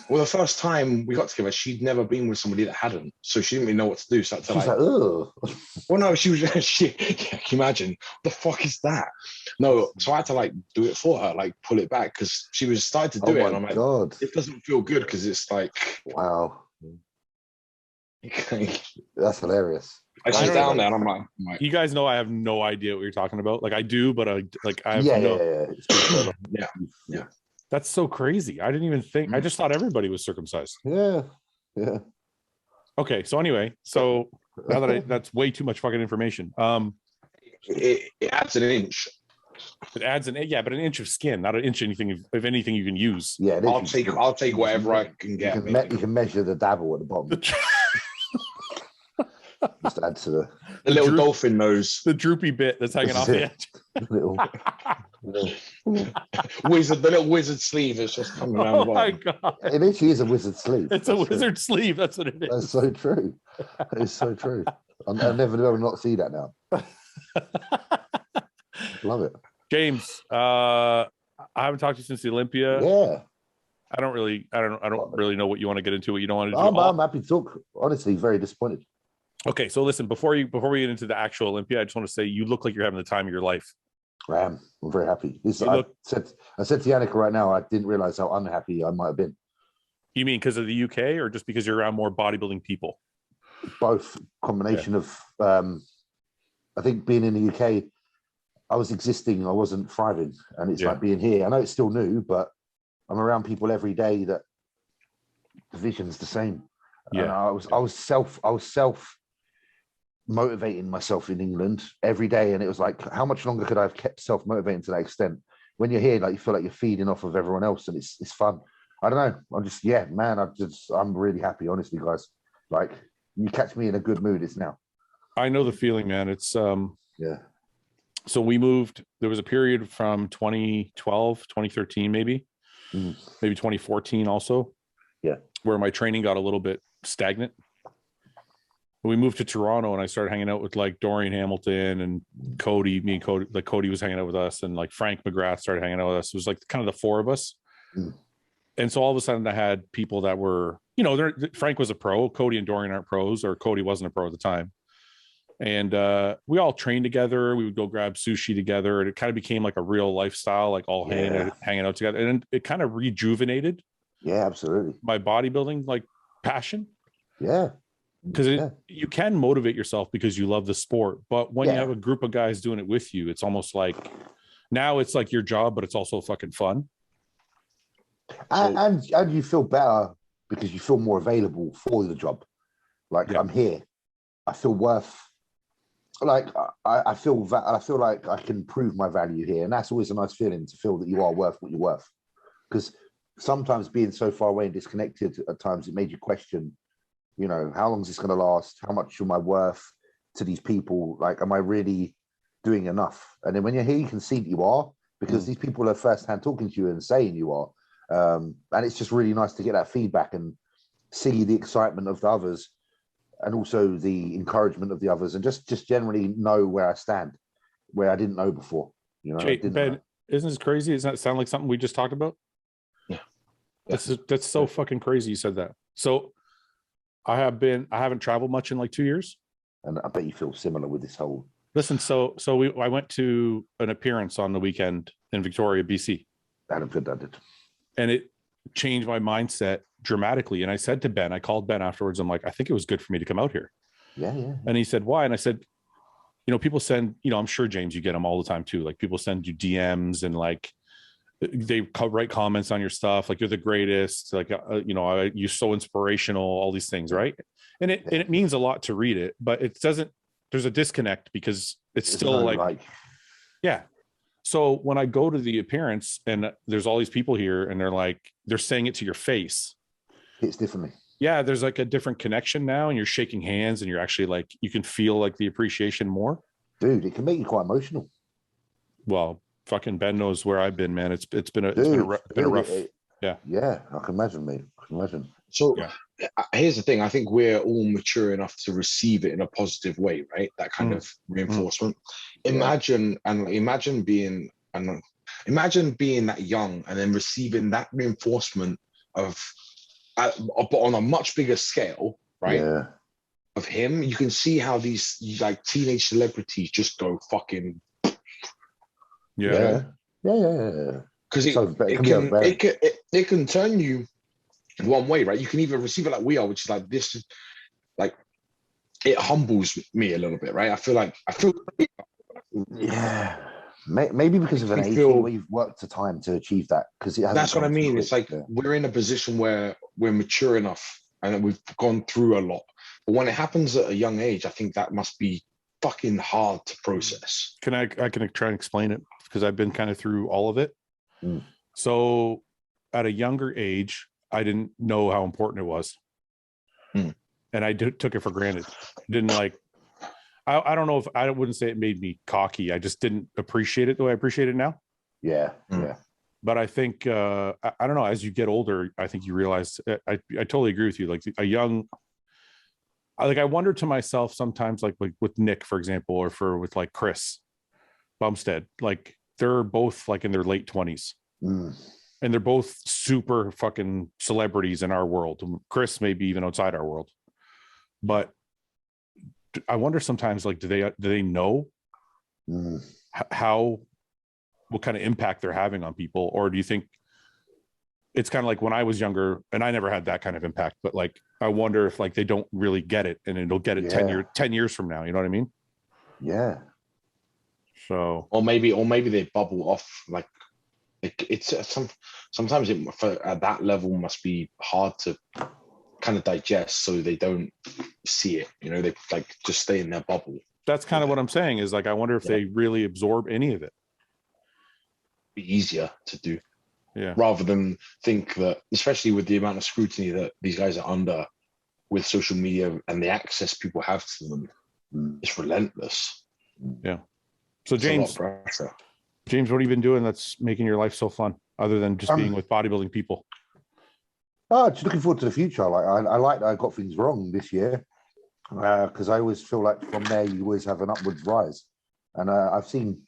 Well, the first time we got together, she'd never been with somebody that hadn't, so she didn't really know what to do. So she's like, oh. Well, no, she was. Can you imagine? What the fuck is that? No, so I had to do it for her, pull it back because she was starting to do it, and I'm like, God, it doesn't feel good because it's like, wow, that's hilarious. I sit down there, and I'm like, you guys know I have no idea what you're talking about. I do, but I have yeah. That's so crazy. I didn't even think. I just thought everybody was circumcised. Yeah. Okay. So anyway, now that that's way too much fucking information. It adds an inch. It adds an inch of skin, not an inch of anything you can use. Yeah. I'll take whatever I can get. You can measure the dabble at the bottom. Just add to the little dolphin nose, the droopy bit that's hanging off the edge. The little wizard sleeve is just coming down the bottom. My god! It literally is a wizard sleeve. It's a wizard sleeve. That's what it is. That's so true. It's so true. I'll never not see that now. Love it, James. I haven't talked to you since the Olympia. Yeah. I don't really know what you want to get into. What you don't want to do. I'm happy to talk. Honestly, very disappointed. Okay, so listen, before we get into the actual Olympia, I just want to say you look like you're having the time of your life. I am. I'm very happy. I said to Yannicka right now, I didn't realize how unhappy I might have been. You mean because of the UK or just because you're around more bodybuilding people? Both. Combination of, I think being in the UK, I was existing, I wasn't thriving. And it's like being here. I know it's still new, but I'm around people every day that the vision's the same. Yeah. And I was self motivating myself in England every day, and it was like, how much longer could I have kept self-motivating to that extent? When you're here, you feel like you're feeding off of everyone else, and it's fun. I don't know. I'm really happy, honestly, guys. You catch me in a good mood, it's now. I know the feeling, man. It's yeah. So we moved. There was a period from 2012, 2013, maybe 2014 also. Yeah. Where my training got a little bit stagnant. We moved to Toronto, and I started hanging out with Dorian Hamilton and Cody. Me and Cody, Cody was hanging out with us, and Frank McGrath started hanging out with us. It was kind of the four of us. And so all of a sudden I had people that were, Frank was a pro, Cody and Dorian aren't pros, or Cody wasn't a pro at the time. And we all trained together. We would go grab sushi together, and it kind of became a real lifestyle, all hanging out together. And it kind of rejuvenated. Yeah, absolutely. My bodybuilding passion. Yeah. Because you can motivate yourself because you love the sport, but when you have a group of guys doing it with you, it's almost now it's your job, but it's also fucking fun. And you feel better because you feel more available for the job. I'm here. I feel worth like I feel like I can prove my value here, and that's always a nice feeling to feel that you are worth what you're worth. Because sometimes being so far away and disconnected, at times it made you question, you know, how long is this going to last? How much am I worth to these people? Like, am I really doing enough? And then when you're here, you can see that you are, because these people are firsthand talking to you and saying you are. And it's just really nice to get that feedback and see the excitement of the others, and also the encouragement of the others, and just generally know where I stand, where I didn't know before. You know, Ben, isn't this crazy? Doesn't that sound like something we just talked about? Yeah. That's so fucking crazy you said that. So I haven't traveled much in like 2 years. And I bet you feel similar with this whole. Listen, I went to an appearance on the weekend in Victoria, BC. That did. And it changed my mindset dramatically. And I said to Ben, I called Ben afterwards. I'm like, I think it was good for me to come out here. Yeah. And he said, why? And I said, you know, people send, you know, I'm sure, James, you get them all the time too. Like people send you DMs and like they write comments on your stuff. Like you're the greatest. Like, you know, you're so inspirational, all these things. Right. And it means a lot to read it, but it doesn't, there's a disconnect because it's still like, yeah. So when I go to the appearance and there's all these people here and they're saying it to your face. It's differently. Yeah. There's like a different connection now, and you're shaking hands and you're actually like, you can feel like the appreciation more. Dude, it can make you quite emotional. Well, fucking Ben knows where I've been, man. It's been a rough. Yeah. I can imagine, mate. I can imagine. So here's the thing. I think we're all mature enough to receive it in a positive way, right? That kind of reinforcement. Imagine being that young and then receiving that reinforcement but on a much bigger scale, right? Yeah. Of him, you can see how these like teenage celebrities just go fucking. Yeah. Because it can turn you one way, right? You can either receive it like we are, which is like this is like it humbles me a little bit, right? I feel yeah, maybe because of an age where you've worked the time to achieve that. Because that's what I mean. It's like we're in a position where we're mature enough and we've gone through a lot. But when it happens at a young age, I think that must be fucking hard to process. I can try and explain it because I've been kind of through all of it. So at a younger age, I didn't know how important it was. And I took it for granted. Didn't like, I don't know if I wouldn't say it made me cocky. I just didn't appreciate it the way I appreciate it now. Yeah. But I think, I don't know, as you get older, I think you realize, I totally agree with you. Like I wonder to myself sometimes, like with Nick, for example, or with like Chris Bumstead, like they're both like in their late 20s. And they're both super fucking celebrities in our world. Chris maybe even outside our world. But I wonder sometimes, like, do they know what kind of impact they're having on people? Or do you think it's kind of like when I was younger and I never had that kind of impact, but like, I wonder if like they don't really get it and it'll get it 10 years from now. You know what I mean? Yeah. So, or maybe they bubble off. Like sometimes at that level must be hard to kind of digest, so they don't see it. You know, they like just stay in their bubble. That's kind of what I'm saying is like, I wonder if they really absorb any of it. Be easier to do. Yeah. Rather than think that, especially with the amount of scrutiny that these guys are under with social media and the access people have to them, it's relentless. Yeah. So James, what have you been doing that's making your life so fun other than just being with bodybuilding people? Just looking forward to the future. Like I like that I got things wrong this year because I always feel like from there you always have an upwards rise. And I've seen,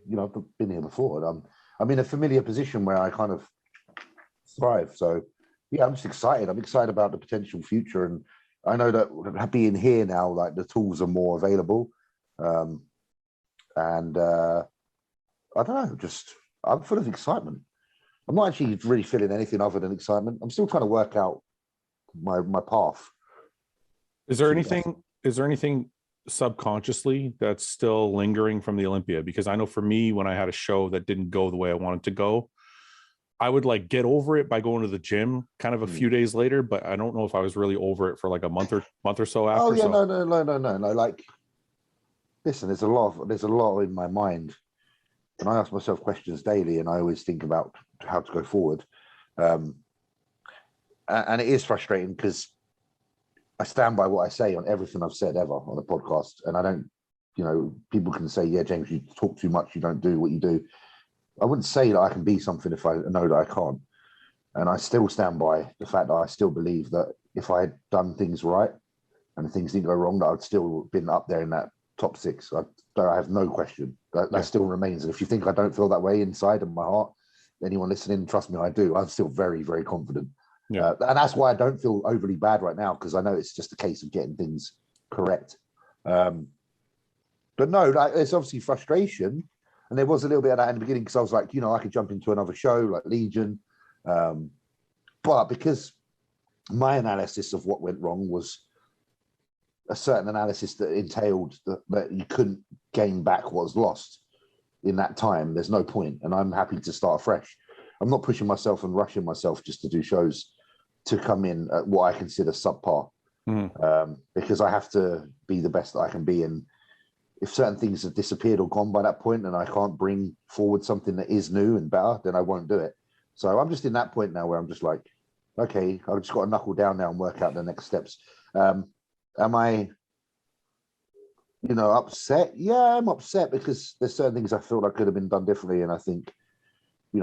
you know, I've been here before. And I'm in a familiar position where I kind of thrive. So yeah, I'm just excited. I'm excited about the potential future. And I know that being here now, like the tools are more available. I don't know, just I'm full of excitement. I'm not actually really feeling anything other than excitement. I'm still trying to work out my path. Is there anything subconsciously that's still lingering from the Olympia? Because I know for me, when I had a show that didn't go the way I wanted to go, I would like get over it by going to the gym kind of a few days later, but I don't know if I was really over it for like a month or so after. Oh yeah, no. Like listen, there's a lot in my mind, and I ask myself questions daily, and I always think about how to go forward. And it is frustrating because I stand by what I say on everything I've said ever on the podcast, and I don't, people can say, yeah, James, you talk too much, you don't do what you do. I wouldn't say that I can be something if I know that I can't. And I still stand by the fact that I still believe that if I had done things right and things didn't go wrong, that I'd still been up there in that top 6. I have no question. That still remains. And if you think I don't feel that way inside of my heart, anyone listening, trust me, I do. I'm still very, very confident. Yeah. And that's why I don't feel overly bad right now, because I know it's just a case of getting things correct. But no, it's obviously frustration. And there was a little bit of that in the beginning because I was like, I could jump into another show like Legion. But because my analysis of what went wrong was a certain analysis that entailed that you couldn't gain back what was lost in that time, there's no point. And I'm happy to start fresh. I'm not pushing myself and rushing myself just to do shows to come in at what I consider subpar, because I have to be the best that I can be. And if certain things have disappeared or gone by that point and I can't bring forward something that is new and better, then I won't do it. So I'm just in that point now where I'm just like, okay, I've just got to knuckle down now and work out the next steps. Am I, upset? Yeah, I'm upset because there's certain things I feel like could have been done differently. And I think,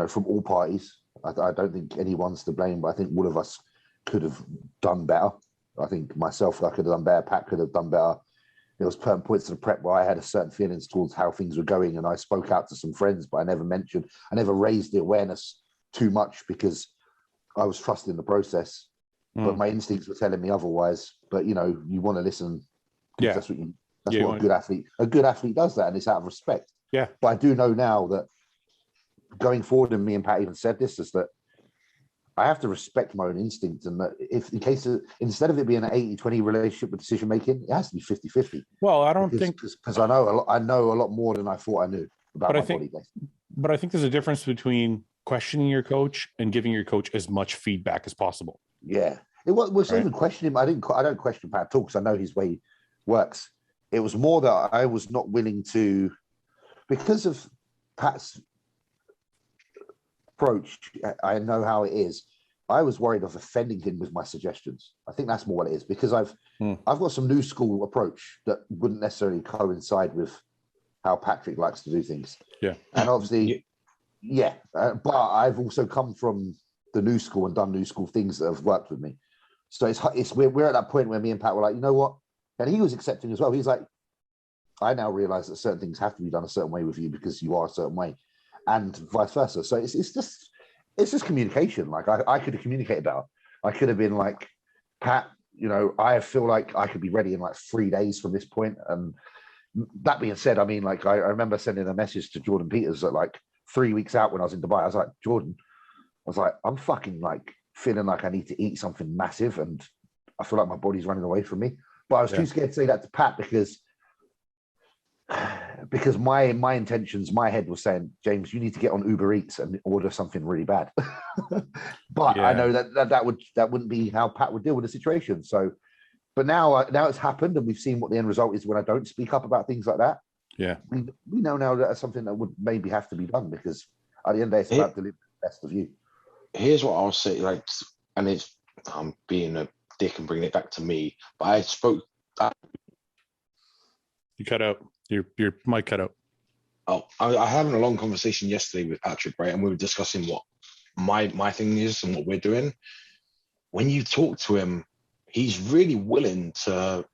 from all parties, I don't think anyone's to blame, but I think all of us could have done better. I think myself, I could have done better. Pat could have done better. There was certain points of the prep where I had a certain feelings towards how things were going, and I spoke out to some friends, but I never raised the awareness too much because I was trusting the process, but my instincts were telling me otherwise. But you want to listen. Yeah, that's what a good athlete does that, and it's out of respect. Yeah, but I do know now that going forward, and me and Pat even said this, is that I have to respect my own instincts, and that if in case instead of it being an 80-20 relationship with decision making, it has to be 50-50. Well, I don't think because I know a lot more than I thought I knew about my body. But I think there's a difference between questioning your coach and giving your coach as much feedback as possible. Yeah, it was even questioning him. I don't question Pat at all because I know his way works. It was more that I was not willing to, because of Pat's approach. I know how it is. I was worried of offending him with my suggestions. I think that's more what it is, because I've got some new school approach that wouldn't necessarily coincide with how Patrick likes to do things. Yeah, and obviously, but I've also come from the new school and done new school things that have worked with me. So we're at that point where me and Pat were like, you know what? And he was accepting as well. He's like, I now realize that certain things have to be done a certain way with you because you are a certain way, and vice versa. So it's just communication. Like I could have communicated better. I could have been like, Pat, I feel like I could be ready in like 3 days from this point. And that being said, I mean, like I remember sending a message to Jordan Peters at like 3 weeks out when I was in Dubai. I was like, Jordan, I'm fucking like feeling like I need to eat something massive, and I feel like my body's running away from me. But I was too scared to say that to Pat because my intentions, my head was saying, James, you need to get on Uber Eats and order something really bad. But I know that wouldn't be how Pat would deal with the situation. So, but now it's happened, and we've seen what the end result is when I don't speak up about things like that. Yeah, we know now that it's something that would maybe have to be done, because at the end of the day, it's about delivering the best of you. Here's what I'll say, and it's I'm being a dick and bringing it back to me, but I spoke. You cut out. Your mic cut out. Oh, I was having a long conversation yesterday with Patrick, right? And we were discussing what my thing is and what we're doing. When you talk to him, he's really willing to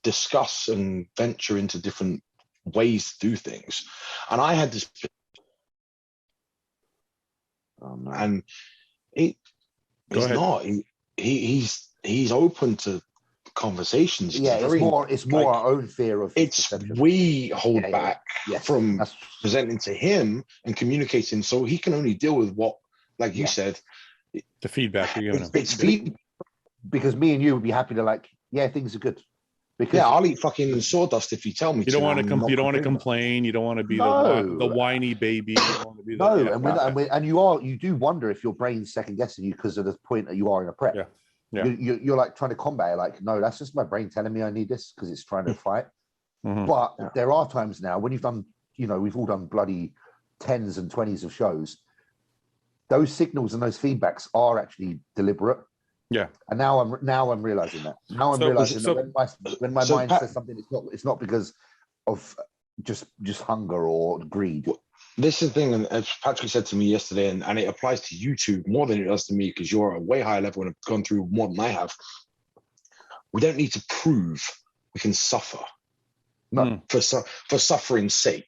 discuss and venture into different ways to do things. And I had this, and he's not. He's open to conversations. Yeah, it's more our own fear of we hold back from presenting to him and communicating, so he can only deal with what, like you said, the feedback you're giving him. It's feedback, because me and you would be happy to things are good. Because I'll eat fucking sawdust if you tell me. You don't want to complain. You don't want to be the whiny baby. You don't want to be and you do wonder if your brain's second guessing you because of the point that you are in a prep. Yeah. You're like trying to combat it. Like, no, that's just my brain telling me I need this because it's trying to fight. But there are times now when you've done, we've all done bloody 10s and 20s of shows. Those signals and those feedbacks are actually deliberate. Yeah. And now I'm realizing that. Now I'm realizing that when my mind says something, it's not because of just hunger or greed. This is the thing, and as Patrick said to me yesterday, and it applies to you two more than it does to me, because you're at a way higher level and have gone through more than I have. We don't need to prove we can suffer. No, for suffering's sake.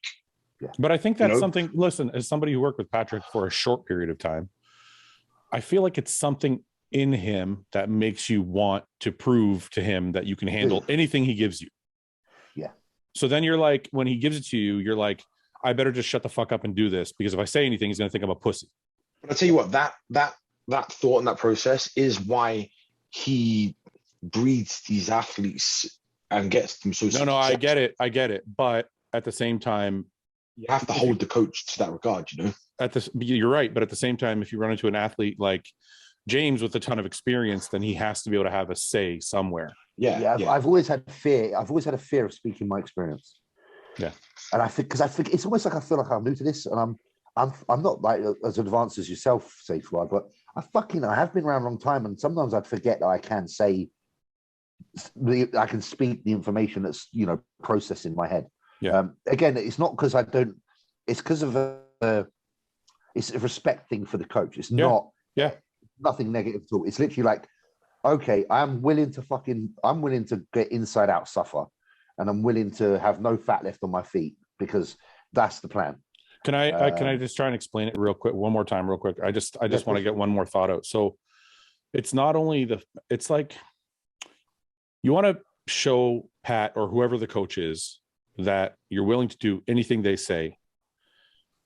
Yeah. But I think that's something, listen, as somebody who worked with Patrick for a short period of time, I feel like it's something in him that makes you want to prove to him that you can handle anything he gives you. Yeah. So then you're like, when he gives it to you, you're like, I better just shut the fuck up and do this, because if I say anything, he's going to think I'm a pussy. But I'll tell you what, that thought and that process is why he breeds these athletes and gets them so successful. No, I get it. But at the same time, you have to hold the coach to that regard, You're right. But at the same time, if you run into an athlete like James with a ton of experience, then he has to be able to have a say somewhere. Yeah. I've always had fear. I've always had a fear of speaking my experience. Yeah. And I think it's almost like I feel like I'm new to this, and I'm not like as advanced as yourself, say, Fouad, but I have been around a long time, and sometimes I'd forget that I can I can speak the information that's processed in my head. Yeah. Again, it's not because I don't. It's because of it's a respect thing for the coach. It's not. Yeah. Nothing negative at all. It's literally like, okay, I'm willing to get inside out suffer, and I'm willing to have no fat left on my feet, because that's the plan. Can I just try and explain it real quick, one more time, real quick? I just want to get one more thought out. So it's not only it's like you want to show Pat or whoever the coach is that you're willing to do anything they say,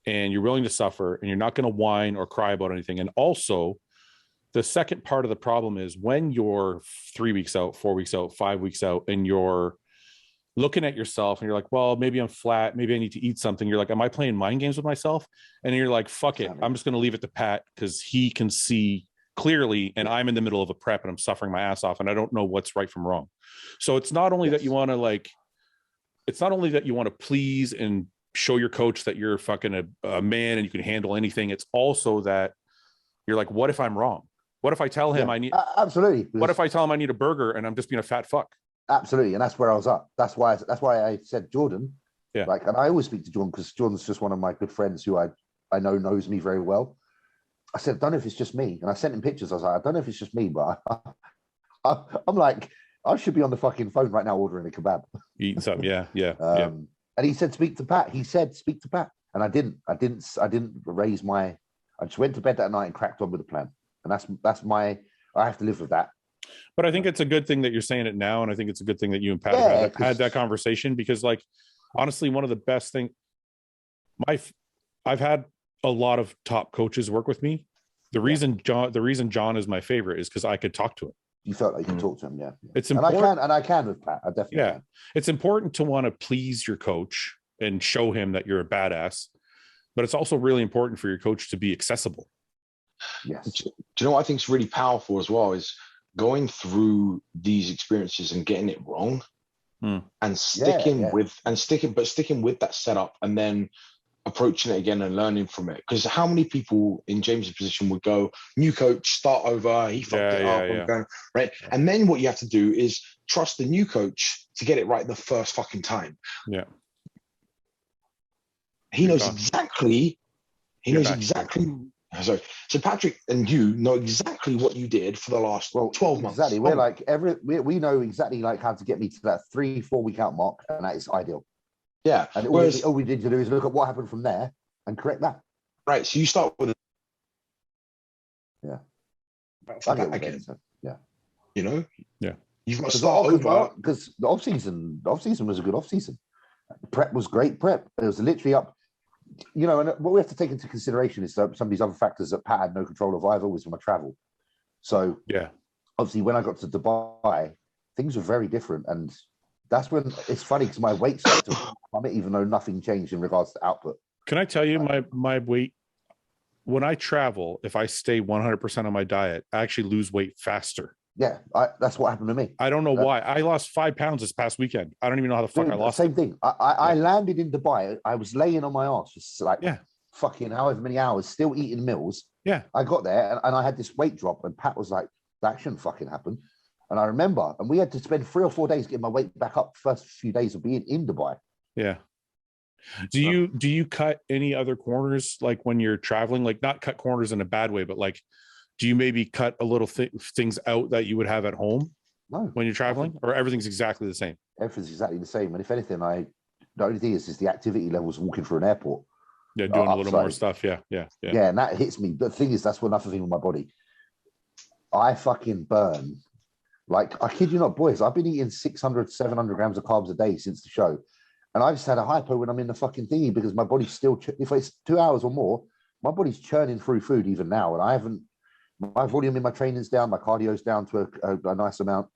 and you're willing to suffer, and you're not going to whine or cry about anything. And also, the second part of the problem is when you're 3 weeks out, 4 weeks out, 5 weeks out, and you're looking at yourself and you're like, well, maybe I'm flat, maybe I need to eat something. You're like, am I playing mind games with myself? And you're like, fuck it, I'm just going to leave it to Pat because he can see clearly, and I'm in the middle of a prep and I'm suffering my ass off and I don't know what's right from wrong. So it's not only that you want to please and show your coach that you're fucking a man and you can handle anything. It's also that you're like, what if I'm wrong? What if I tell him I need absolutely? What if I tell him I need a burger and I'm just being a fat fuck? Absolutely, and that's where I was at. That's why I said Jordan. Yeah. Like, and I always speak to Jordan because Jordan's just one of my good friends who I know knows me very well. I said, I don't know if it's just me, and I sent him pictures. I was like, I don't know if it's just me, but I'm like, I should be on the fucking phone right now ordering a kebab, eating something. Yeah. And he said, speak to Pat. He said, speak to Pat, and I didn't raise my. I just went to bed that night and cracked on with the plan. And that's my, I have to live with that. But I think it's a good thing that you're saying it now. And I think it's a good thing that you and Pat had that conversation, because, like, honestly, one of the best things, I've had a lot of top coaches work with me. The reason John is my favorite is because I could talk to him. You felt like you could talk to him. Yeah. It's important. And I can with Pat. I definitely can. It's important to want to please your coach and show him that you're a badass, but it's also really important for your coach to be accessible. Yes. Do you know what I think is really powerful as well is going through these experiences and getting it wrong and sticking with that setup and then approaching it again and learning from it. Because how many people in James's position would go, new coach, start over, he fucked it up, I'm going, right? And then what you have to do is trust the new coach to get it right the first fucking time. Yeah. He knows exactly. Sorry. So Patrick and you know exactly what you did for the last 12 months. Exactly. We're like we know exactly like how to get me to that 3-4 week out mark, and that is ideal. Yeah. And all we need to do is look at what happened from there and correct that. Right. So you start with yeah. Yeah. You know? Yeah. You've got to start over. Because the off season was a good off season. Prep was great prep. It was literally up. You know, and what we have to take into consideration is some of these other factors that Pat had no control of either, was my travel. So yeah, obviously when I got to Dubai, things were very different, and that's when it's funny because my weight started to plummet, even though nothing changed in regards to output. Can I tell you my weight when I travel? If I stay 100% on my diet, I actually lose weight faster Yeah, that's what happened to me. I don't know why. I lost 5 pounds this past weekend. I don't even know how the fuck I lost same it. thing. I landed in Dubai. I was laying on my ass for like fucking however many hours, still eating meals. Yeah. I got there and I had this weight drop, and Pat was like, that shouldn't fucking happen. And I remember, and we had to spend 3 or 4 days getting my weight back up the first few days of being in Dubai. Yeah. Do you cut any other corners, like when you're traveling, like not cut corners in a bad way, but like, do you maybe cut a little things out that you would have at home? No. When you're traveling, or everything's exactly the same? Everything's exactly the same. And if anything, the only thing is the activity levels walking through an airport. Yeah, doing a little more stuff. Yeah. Yeah, and that hits me. But the thing is, that's another thing with my body. I fucking burn. Like, I kid you not, boys, I've been eating 600, 700 grams of carbs a day since the show. And I just had a hypo when I'm in the fucking thingy because my body's still, if it's 2 hours or more, my body's churning through food even now. And my volume in my training's down, my cardio's down to a nice amount.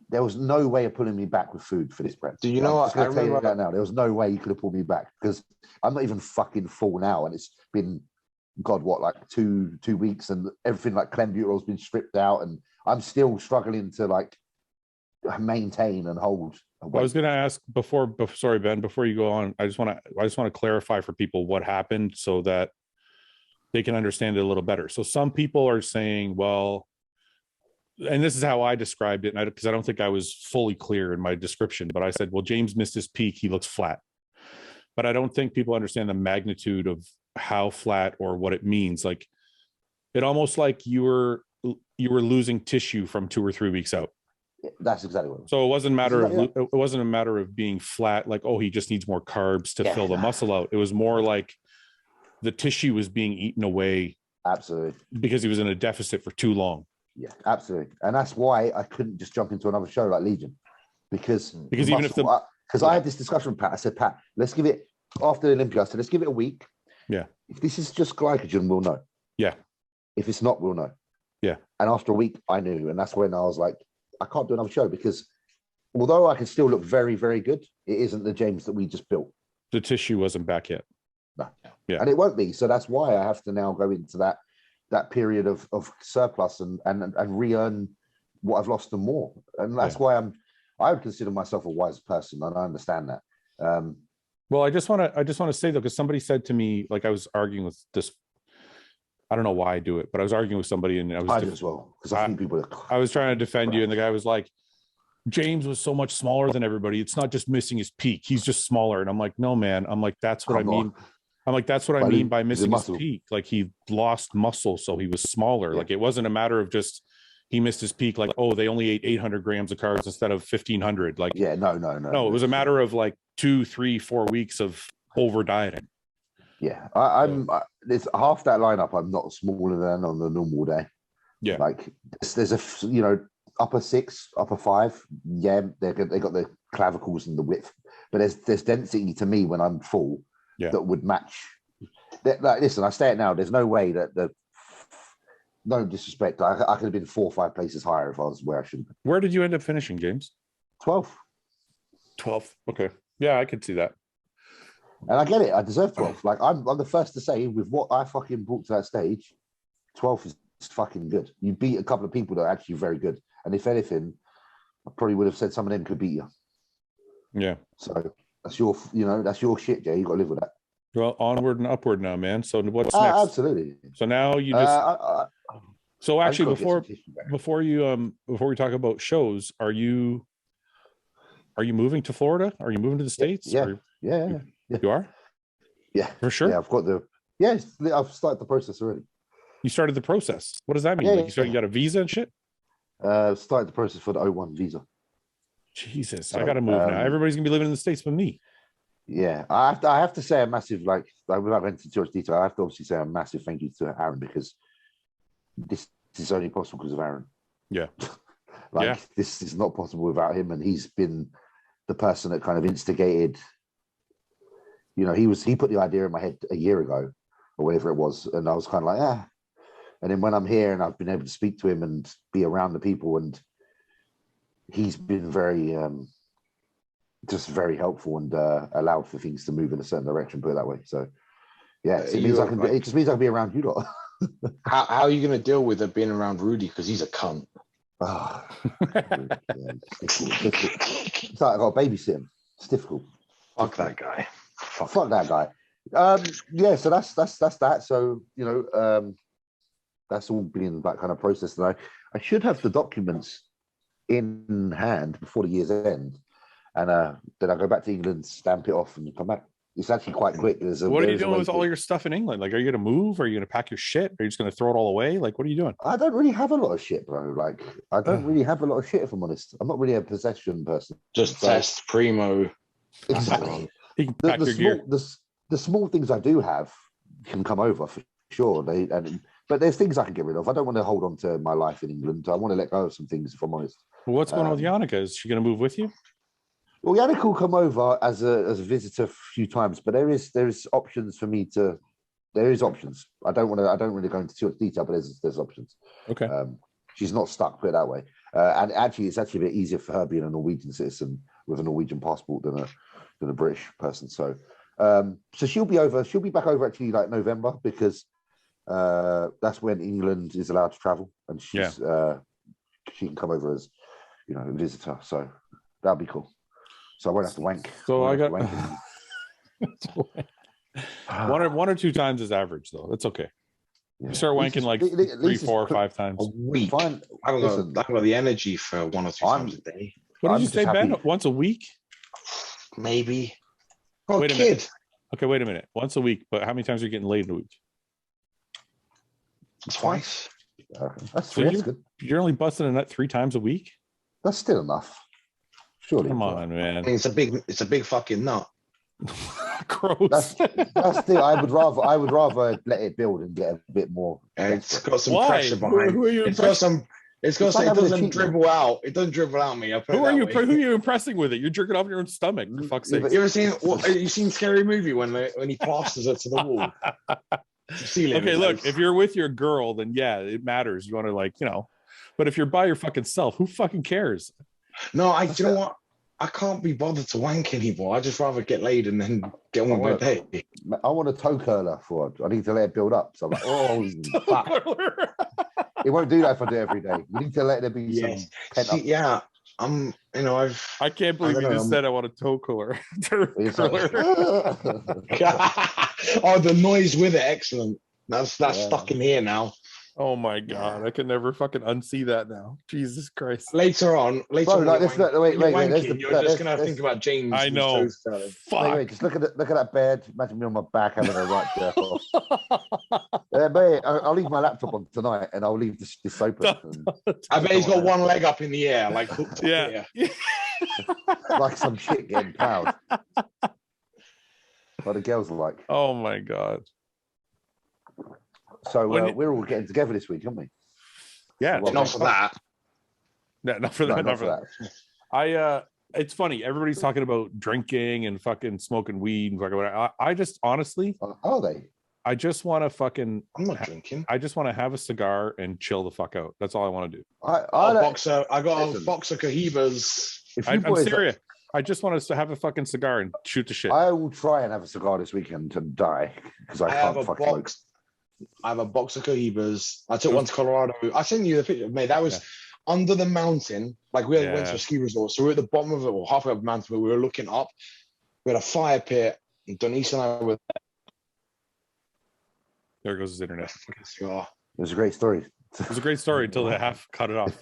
There was no way of pulling me back with food for this prep. Do you know what? I remember that now. There was no way you could have pulled me back because I'm not even fucking full now. And it's been, God, what, like two weeks, and everything like clenbuterol's been stripped out. And I'm still struggling to like maintain and hold. I was going to ask sorry, Ben, before you go on, I just want to clarify for people what happened so that they can understand it a little better. So some people are saying, well, and this is how I described it, because I don't think I was fully clear in my description, but I said, well, James missed his peak. He looks flat. But I don't think people understand the magnitude of how flat or what it means. Like, it almost like you were losing tissue from 2 or 3 weeks out. That's exactly what it was. So it wasn't a matter of being flat, like, oh, he just needs more carbs to fill the muscle out. It was more like the tissue was being eaten away. Absolutely. Because he was in a deficit for too long. Yeah, absolutely. And that's why I couldn't just jump into another show like Legion. Because even if I had this discussion with Pat, I said, Pat, let's give it, after the Olympia, I said, let's give it a week. Yeah. If this is just glycogen, we'll know. Yeah. If it's not, we'll know. Yeah. And after a week, I knew. And that's when I was like, I can't do another show because although I can still look very, very good, it isn't the James that we just built. The tissue wasn't back yet. No. Yeah. And it won't be. So that's why I have to now go into that period of surplus and re-earn what I've lost and more. And that's why I would consider myself a wise person, and I understand that. Well, I just want to say though, because somebody said to me, like, I was arguing with this, I don't know why I do it, but I was arguing with somebody, and I do as well, because I think people I was trying to defend you, and the guy was like, James was so much smaller than everybody. It's not just missing his peak. He's just smaller. And I'm like, no, man. I'm like, that's what I mean. I'm like, that's what I mean by missing his peak. Like, he lost muscle, so he was smaller. Yeah. Like, it wasn't a matter of just he missed his peak. Like, oh, they only ate 800 grams of carbs instead of 1,500. Like, yeah, no. It was a matter of like 2, 3, 4 weeks of over dieting. Yeah, there's half that lineup. I'm not smaller than on the normal day. Yeah, like there's a upper 6, upper 5. Yeah, they got the clavicles and the width, but there's density to me when I'm full. Yeah. That would match. Like, listen, I say it now. There's no way that no disrespect. I could have been 4 or 5 places higher if I was where I should have been. Where did you end up finishing, James? 12th. 12th. Okay. Yeah, I could see that. And I get it. I deserve 12th. Like, I'm the first to say, with what I fucking brought to that stage, 12th is fucking good. You beat a couple of people that are actually very good. And if anything, I probably would have said some of them could beat you. Yeah. So that's your shit, Jay. You got to live with that. Well, onward and upward now, man. So what's next? Absolutely. So now you just. So actually, before we talk about shows, are you moving to Florida? Are you moving to the States? Yeah. You are? Yeah. For sure? Yeah, I've started the process already. You started the process? What does that mean? Yeah, you got a visa and shit? Started the process for the O1 visa. Jesus, so, I got to move now. Everybody's going to be living in the States with me. Yeah, I have to say a massive, like, without going into too much detail, I have to obviously say a massive thank you to Aaron, because this is only possible because of Aaron. Yeah. This is not possible without him, and he's been the person that kind of instigated. He put the idea in my head a year ago or whatever it was, and I was kind of like, And then when I'm here and I've been able to speak to him and be around the people, and he's been very, just very helpful and allowed for things to move in a certain direction, put it that way. So, yeah, it just means I can be around you lot. How are you going to deal with being around Rudy? Because he's a cunt. Oh, it's like I got to babysit him. It's difficult. Fuck that guy. Fuck that guy. Yeah, so that's that. So that's all been that kind of process. And I should have the documents in hand before the year's end, and then I go back to England, stamp it off, and come back. It's actually quite quick. What are you doing with all your stuff in England? Like, are you going to move? Are you going to pack your shit? Are you just going to throw it all away? Like, what are you doing? I don't really have a lot of shit, bro. Like, I don't really have a lot of shit, if I'm honest. I'm not really a possession person. Just test primo. Exactly. You can pack your gear. The small things I do have can come over for sure. But there's things I can get rid of. I don't want to hold on to my life in England. I want to let go of some things, if I'm honest. Well, what's going on with Yannicka? Is she going to move with you? Well, Yannick will come over as a visitor a few times, but there is options for me to. There is options. I don't really go into too much detail, but there's options. Okay. She's not stuck, put it that way. And actually, it's actually a bit easier for her being a Norwegian citizen with a Norwegian passport than a British person. So she'll be over. She'll be back over actually like November, because that's when England is allowed to travel, and she can come over as a visitor. So that'll be cool. So I won't have to wank. So I got one or two times is average, though. That's okay. Yeah. You start wanking like 3, 4, 5 times a week. I haven't got the energy for 1 or 2 times a day. What did you say, Ben? Once a week? Maybe. Wait a minute. Okay, wait a minute. Once a week, but how many times are you getting laid in a week? Twice. That's good. You're only busting a nut 3 times a week? That's still enough. Surely. Come on, man. I mean, it's a big fucking nut. Gross. That's the. I would rather let it build and get a bit more. It's got some pressure behind. Who are you? It doesn't dribble out. It doesn't dribble out me. Who are you impressing with it? You're jerking off your own stomach, for fuck's sake. You seen Scary Movie when he plasters it to the wall? Okay, look, if you're with your girl, then yeah, it matters. You want to but if you're by your fucking self, who fucking cares? No, you know what? I can't be bothered to wank anymore. I just rather get laid and then get on with my day. I want a toe curler for it. I need to let it build up. So I'm like, oh, fuck. It won't do that if I do it every day. You need to let there be some pent up. Yeah. I can't believe you just said I want a toe curler. Oh, the noise with it, excellent. That's stuck in here now. Oh my god, I can never fucking unsee that now. Jesus Christ. Later on, wait, you're just gonna think about James. I know. Fuck. Wait, just look at that bed. Imagine me on my back having a right jerk off. Mate, I'll leave my laptop on tonight, and I'll leave this open. I bet he's got one leg up in the air, like hooked up here. Like some shit getting proud. What the girls are like. Oh my god. So we're all getting together this week, aren't we? Yeah, not for that. No, not for that. It's funny. Everybody's talking about drinking and fucking smoking weed and fucking whatever. I just honestly, are they? I just want to fucking. I'm not drinking. I just want to have a cigar and chill the fuck out. That's all I want to do. I got a box of Cohibas. I'm serious. I just want to have a fucking cigar and shoot the shit. I will try and have a cigar this weekend to die because I can't fucking smoke. I have a box of Cohibas. I took one to Colorado. I sent you the picture, mate. That was under the mountain. Like we went to a ski resort, so we were at the bottom of it, or halfway up the mountain, but we were looking up. We had a fire pit. And Denise and I were there. Goes his internet. It was a great story. It was a great story until they half cut it off.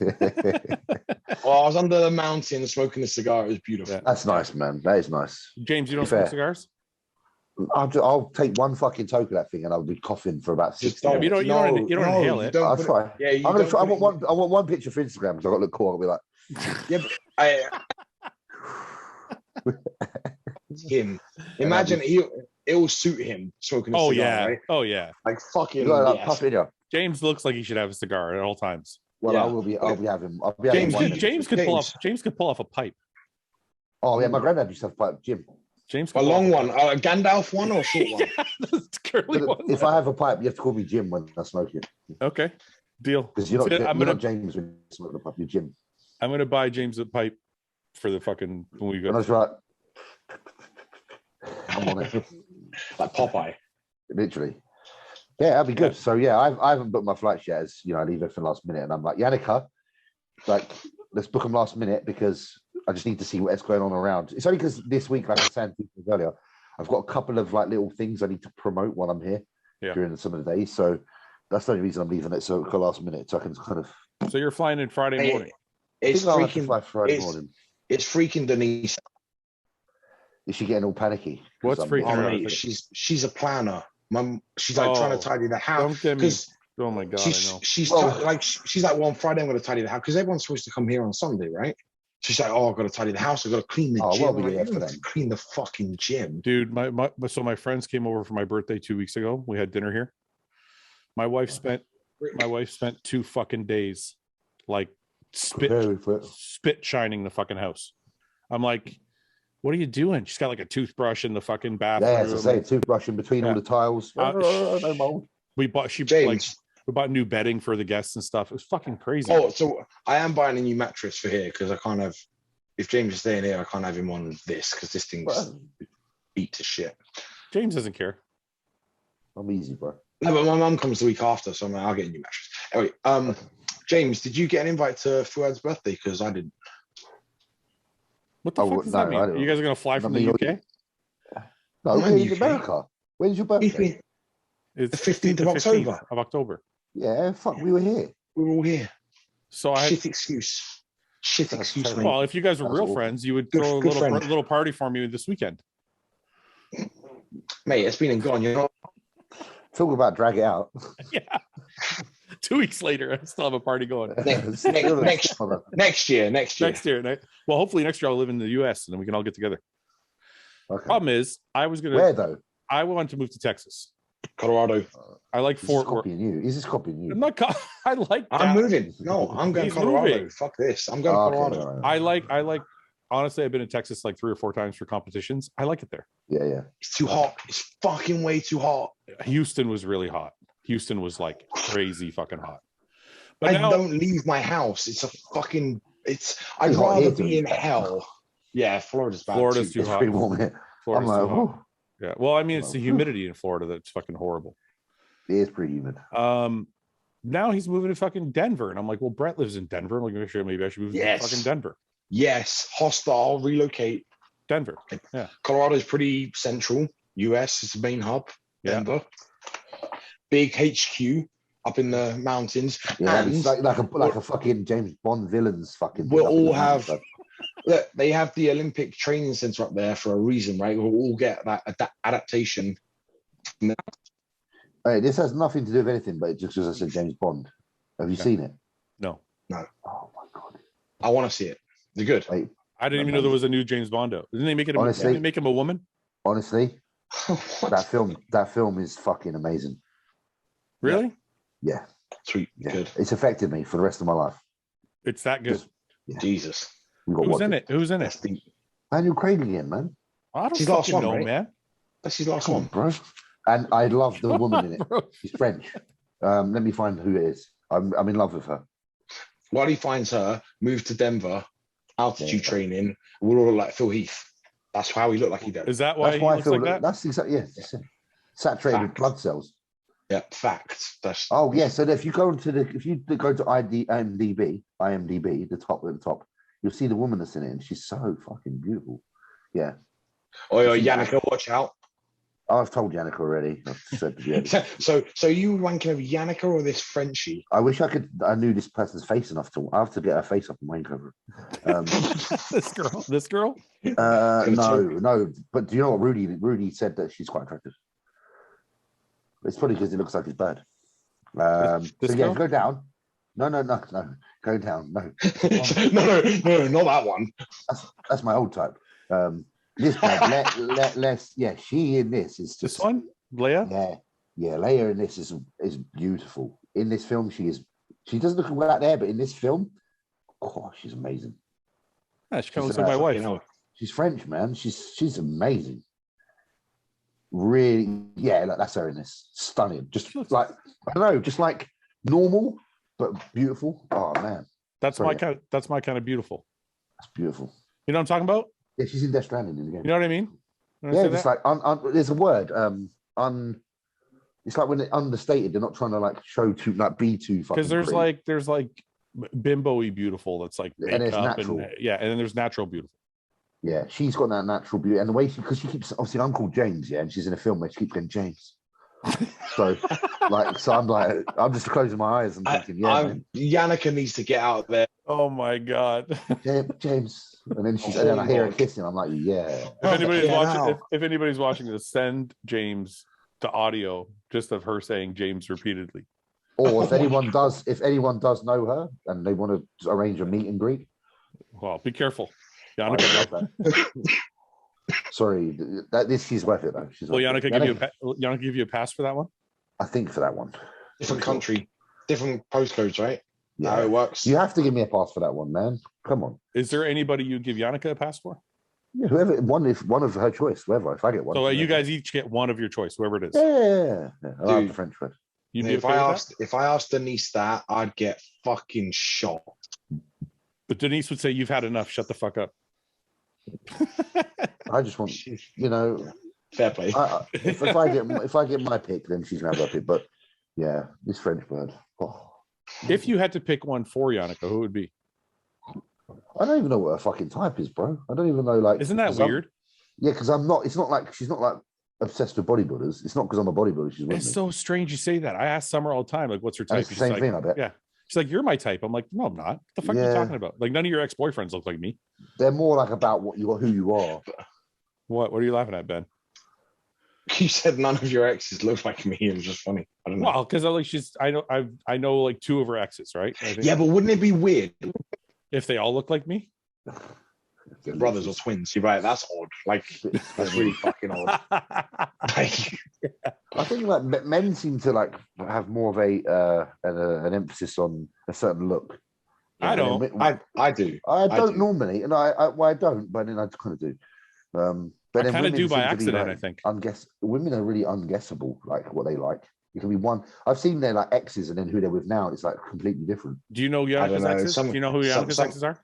Well, I was under the mountain smoking a cigar. It was beautiful. That's nice, man. That is nice. James, you don't smoke cigars? I'll take one fucking toke of that thing and I'll be coughing for about 6 minutes. You don't inhale it. I'll try. I want one picture for Instagram because I've got to look cool. I'll be like, him. Imagine it will suit him smoking a cigar, right? Oh yeah. Like fucking James looks like he should have a cigar at all times. Well, I'll be having James could pull off a pipe. Oh yeah, my granddad used to have a pipe, Jim. James, a long one, a Gandalf one or a short one? Curly one. If I have a pipe, you have to call me Jim when I smoke it. Okay, deal. Because you're not James when you smoke the pipe. You're Jim. I'm gonna buy James a pipe for the fucking when we go. And that's right. I'm on it. Like Popeye. Literally. Yeah, that'd be good. So yeah, I haven't booked my flights yet. As you know, I leave everything last minute, and I'm like, Yannicka, like, let's book them last minute because I just need to see what's going on around. It's only because this week, like I said earlier, I've got a couple of like little things I need to promote while I'm here during some of the days. So that's the only reason I'm leaving it. So last minute, so I can kind of. So you're flying in Friday morning. It's freaking Friday morning. It's freaking Denise. Is she getting all panicky? What's freaking her out? She's a planner. She's like trying to tidy the house. Don't get me. Oh my god! She's like, well, on Friday I'm going to tidy the house because everyone's supposed to come here on Sunday, right? She's like, oh, I've got to tidy the house. I've got to clean the gym. Well, I've got to clean the fucking gym, dude. My friends came over for my birthday 2 weeks ago. We had dinner here. My wife spent 2 fucking days like spit shining the fucking house. I'm like, what are you doing? She's got like a toothbrush in the fucking bathroom. Yeah, as I say, toothbrush in between all the tiles. No mold. We bought new bedding for the guests and stuff. It was fucking crazy. Oh, so I am buying a new mattress for here because I can't have. If James is staying here, I can't have him on this because this thing's beat to shit. James doesn't care. I'm easy, bro. No, but my mum comes the week after, so I'll get a new mattress. Anyway, James, did you get an invite to Fouad's birthday? Because I didn't. What the fuck does that mean? You guys are going to fly from the UK? No, we're in America. When's your birthday? It's the 15th of October. Yeah, fuck, we were here. We were all here. So Shit excuse. Mate. Well, if you guys were real friends, you would throw a little party for me this weekend. Mate, it's been and gone, you know. Talk about drag it out. Yeah. 2 weeks later, I still have a party going. Next year. Well, hopefully next year I'll live in the US and then we can all get together. Okay. Problem is, Where though? I want to move to Texas. Colorado. I like Fort Worth. Is this copying you? I'm not. I like. I'm moving. No, I'm going to Colorado. Moving. Fuck this. I'm going to Colorado. Okay. I like. Honestly, I've been in Texas like 3 or 4 times for competitions. I like it there. Yeah. It's too hot. It's fucking way too hot. Houston was really hot. Houston was like crazy fucking hot. But I don't leave my house. It's a fucking. I'd rather be in hell. Yeah, Florida's bad. Florida's too hot. Pretty warm here. Florida's too hot. Yeah. Well, I mean, it's the humidity in Florida that's fucking horrible. It is pretty humid. Now he's moving to fucking Denver, and I'm like, well, Brett lives in Denver. I'm like, maybe I should move to fucking Denver. Yes, hostile, relocate. Denver. Yeah. Colorado's pretty central. US is the main hub. Denver. Big HQ up in the mountains. Yeah, and it's like a fucking James Bond villains fucking. We'll all have. Look, they have the Olympic training center up there for a reason, right? We'll all get that adaptation. Hey, this has nothing to do with anything, but just as I said, James Bond. Have you seen it? No. Oh my god. I want to see it. They're good. Hey, I didn't even know there was a new James Bondo. Didn't they make it? Didn't they make him a woman? Honestly, that film is fucking amazing. Really? Yeah. Sweet. Yeah. Good. It's affected me for the rest of my life. It's that good. Jesus. Who's in it? Who's in it? Daniel Craig again, man. I don't fucking know, right? Man. That's his last one, bro. And I love the woman in it. She's French. Let me find who it is. I'm in love with her. While he finds her, move to Denver, altitude training. We're all like Phil Heath. That's how he looked like he did. Is that why he looks like that? That's exactly saturated with blood cells. Yeah, facts. So if you go to IMDb, the top at the top, you'll see the woman that's in it, and she's so fucking beautiful. Yeah. Oh, Yannicka, watch out. I've told Yannicka already. I've said, so you wanking over Yannicka or this Frenchie? I wish I knew this person's face enough to. I have to get her face up and wank over. This girl? No. But do you know what Rudy said that she's quite attractive. It's probably because it looks like it's bad. Go down. No. Go down. No. no, not that one. That's my old type. This she in this is just, this one, Leia. Yeah, Leia in this is beautiful. In this film, she doesn't look like that there, but in this film, she's amazing. Yeah, she kind of looks like my wife. She's French, man. She's amazing. Really, that's her in this. Stunning. Just like I don't know, just like normal but beautiful. Oh man, that's my kind of beautiful. That's beautiful. You know what I'm talking about? Yeah, she's in Death Stranding in the game. You know what I mean? It's like there's a word. It's like when they're understated, they're not trying to like show too, like be too fucking. Because there's like bimbo-y beautiful. That's like And it's makeup natural. and yeah, and then there's natural beautiful. Yeah, she's got that natural beauty, and the way because she keeps obviously I'm called James, yeah, and she's in a film where she keeps going James. So I'm just closing my eyes and thinking, man. Yannicka needs to get out there. Oh my god, James, and then and then I hear her kissing. I'm like, yeah. If anybody's watching this, send James to audio just of her saying James repeatedly. Or if anyone does know her and they want to arrange a meet and greet, well, be careful. Yannicka. Sorry, she's worth it though. Yannicka give you a pass for that one? I think for that one. Different country, different postcodes, right? Yeah. How it works. You have to give me a pass for that one, man. Come on. Is there anybody you'd give Yannicka a pass for? Yeah, whoever one of her choice, whoever. If I get one. So you guys each get one of your choice, whoever it is. Yeah. I like the French fries. If I asked Denise that, I'd get fucking shot. But Denise would say, "You've had enough. Shut the fuck up." I just want, fair play. If I get my pick, then she's gonna have her pick. But yeah, this French bird. Oh. If you had to pick one for Yannicka, who would it be? I don't even know what her fucking type is, bro. I don't even know. Like, isn't that weird? Yeah, because I'm not. It's not like she's not like obsessed with bodybuilders. It's not because I'm a bodybuilder. She's with It's me. so strange you say that. I ask Summer all the time, like, "What's her type?" It's the same thing, I bet. Yeah. She's like, "You're my type." I'm like, "No, I'm not. What the fuck are you talking about? Like, none of your ex-boyfriends look like me." They're more like about who you are. What are you laughing at, Ben? You said none of your exes look like me. It was just funny. I don't know. Well, because I know like two of her exes, right? Yeah, but wouldn't it be weird if they all look like me? Brothers or twins? You're right. That's odd. Like, that's really fucking odd. I think like men seem to like have more of an emphasis on a certain look. I don't. I do. I don't normally, and I don't, but then I kind of do. But I kind of do by accident. I think women are really unguessable, like what they like. It can be one. I've seen their like exes, and then who they're with now, and it's like completely different. Do you know Yannicka's exes? Do you know who Yannicka's exes are?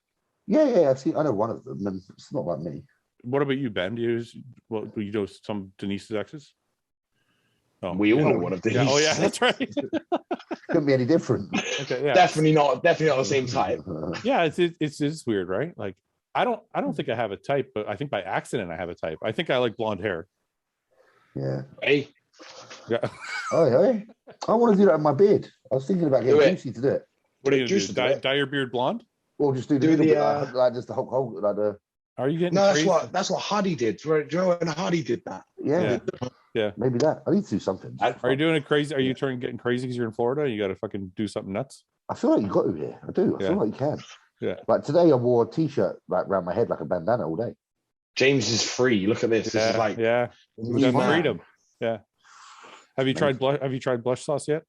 Yeah. I know one of them, and it's not like me. What about you, Ben? Do you know some Denise's exes? Oh, we all know one of these. Yeah, oh yeah, that's right. Couldn't be any different. Okay, yeah. Definitely not the same type. Yeah, it's weird, right? Like I don't think I have a type, but I think by accident I have a type. I think I like blonde hair. Yeah. Hey. Yeah. Hey. I want to do that in my beard. I was thinking about getting Juicy to do it. What are you gonna do? Dye your beard blonde? Or just do the like just the whole like the. Are you getting? No, crazy? that's what Hardy did. Do you know when Hardy did that? Yeah. Maybe that. I need to do something. Are you doing it crazy? Are you getting crazy because you're in Florida? You got to fucking do something nuts. I feel like you got to here. I do. I feel like you can. Yeah. Like today, I wore a t-shirt like around my head like a bandana all day. James is free. Look at this. This is like we got freedom. Yeah. Have you tried blush sauce yet?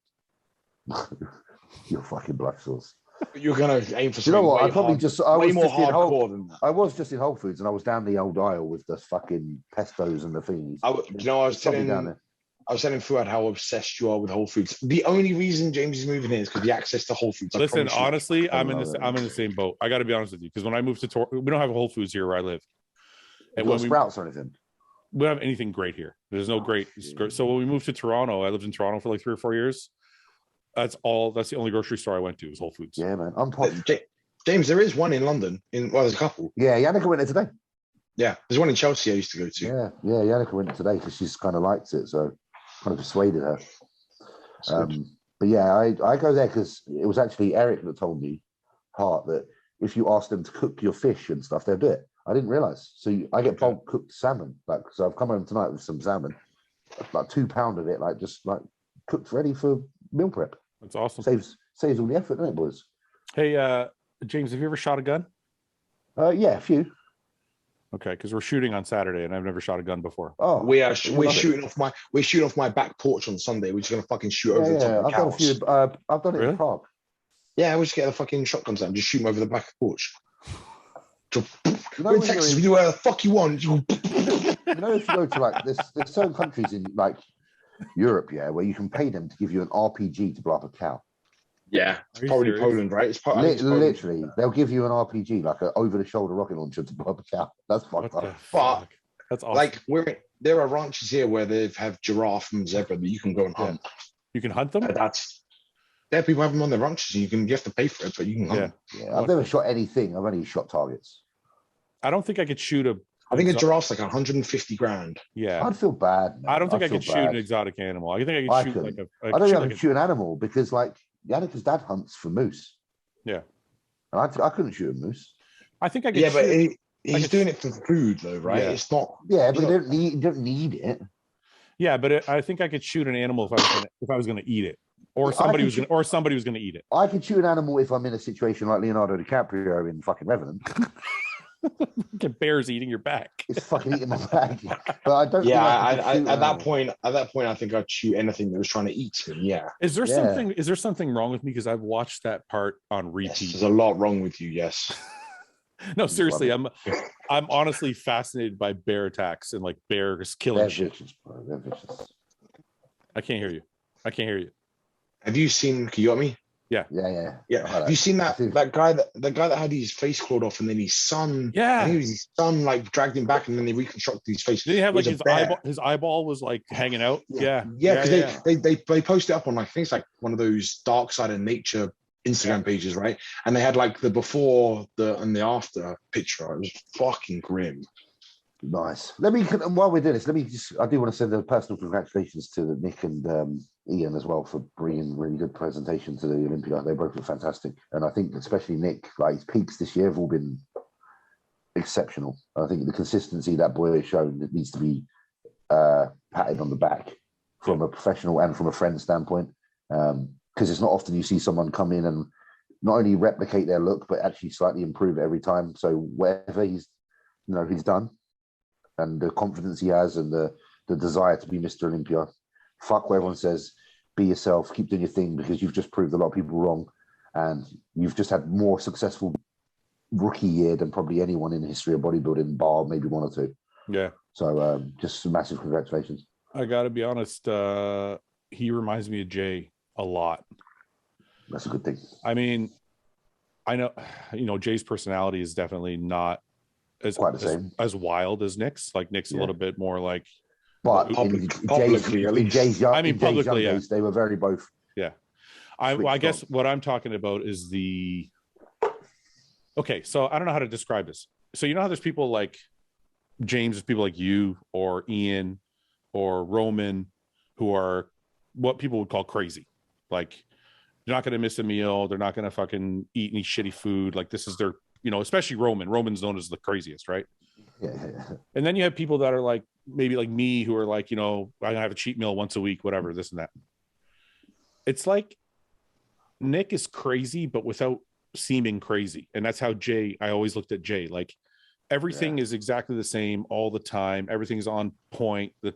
Your fucking blush sauce. You're gonna aim for. You know what? I probably way more hardcore than that. I was just in Whole Foods and I was down the old aisle with the fucking pestos and the things. I was telling Fouad how obsessed you are with Whole Foods. The only reason James is moving here is because the access to Whole Foods. Listen, honestly, I'm in the same boat. I got to be honest with you, because when I moved to we don't have a Whole Foods here where I live. And when Sprouts or anything. We don't have anything great here. There's no great. So when we moved to Toronto, I lived in Toronto for like 3 or 4 years. That's the only grocery store I went to was Whole Foods. Yeah, man. I'm James, there is one in London. There's a couple. Yeah, Yannicka went there today. Yeah, there's one in Chelsea I used to go to. Yeah, Yannicka went there today because she's kind of liked it, so kind of persuaded her. But yeah, I go there because it was actually Eric that told me, Hart, that if you ask them to cook your fish and stuff, they'll do it. I didn't realize. So I get bulk cooked salmon. Like, so I've come home tonight with some salmon, like 2 pounds of it, like just like cooked ready for meal prep. That's awesome. Saves all the effort, doesn't it, boys? Hey, James, have you ever shot a gun? Yeah, a few. Okay, because we're shooting on Saturday, and I've never shot a gun before. Oh, we're shooting off my back porch on Sunday. We're just gonna fucking shoot over the top of the cows. I've done it in Prague. Yeah, we just get the fucking shotguns out and just shoot them over the back of the porch. We're in Texas, we do whatever the fuck you want. You know, if you go to like there's certain countries in like Europe, where you can pay them to give you an RPG to blow up a cow. Yeah, it's probably Poland, right? It's literally, they'll give you an RPG, like an over-the-shoulder rocket launcher to blow up a cow. That's fucked up. But that's awesome. Like there are ranches here where they have giraffe and zebra that you can go and hunt. You can hunt them? Yeah, people have them on their ranches. You have to pay for it, but you can hunt them. Yeah, I've never shot anything. I've only shot targets. I don't think I could shoot I think a giraffe's like 150 grand. Yeah, I'd feel bad. Man. I don't think I could shoot an exotic animal. I think I could shoot like I don't think I could shoot an animal because like Yannicka's dad hunts for moose. Yeah, and I couldn't shoot a moose. I think I could. Yeah, but he's doing it for food though, right? Yeah. It's not. Yeah, but you don't need it. Yeah, but I think I could shoot an animal if I was going to eat it, or somebody was going to eat it. I could shoot an animal if I'm in a situation like Leonardo DiCaprio in fucking Revenant. Bears eating your back. It's fucking eating my back. But I don't. Yeah, at that point, I think I'd shoot anything that was trying to eat me. Yeah. Is there something? Is there something wrong with me because I've watched that part on repeat? Yes, there's a lot wrong with you. Yes. No, seriously, I'm honestly fascinated by bear attacks and like bears killing shit. Vicious, bro. They're vicious. I can't hear you. Have you seen? Can you got me? Yeah. Have you seen that guy that had his face clawed off and then his son? Yeah. I think it was his son like dragged him back and then they reconstructed his face. Did he have like his eyeball was like hanging out? Yeah. Because they posted up on like I think it's like one of those dark side of nature Instagram pages, right? And they had like the before, and the after picture. It was fucking grim. Nice. While we're doing this, I do want to send a personal congratulations to Nick and Iain as well for bringing really good presentation to the Olympia. They both were fantastic. And I think especially Nick, like his peaks this year have all been exceptional. I think the consistency that boy has shown, it needs to be patted on the back from a professional and from a friend standpoint. Because it's not often you see someone come in and not only replicate their look, but actually slightly improve it every time. So whatever he's done, and the confidence he has and the desire to be Mr. Olympia. Fuck what everyone says. Be yourself. Keep doing your thing because you've just proved a lot of people wrong. And you've just had more successful rookie year than probably anyone in the history of bodybuilding, bar maybe one or two. Yeah. So just massive congratulations. I got to be honest. He reminds me of Jay a lot. That's a good thing. I mean, I know, Jay's personality is definitely not as wild as Nick's. Like Nick's a little bit more like, but publicly, publicly, they were very both. Yeah. I guess what I'm talking about is okay. So I don't know how to describe this. So you know how there's people like James, there's people like you or Iain or Roman who are what people would call crazy. Like they're not going to miss a meal. They're not going to fucking eat any shitty food. Like this is their, especially Roman. Roman's known as the craziest, right? Yeah. And then you have people that are like, maybe like me, who are like, I'm going to have a cheat meal once a week, whatever, this and that. It's like Nick is crazy, but without seeming crazy. And that's how I always looked at Jay. Like everything is exactly the same all the time. Everything's on point. He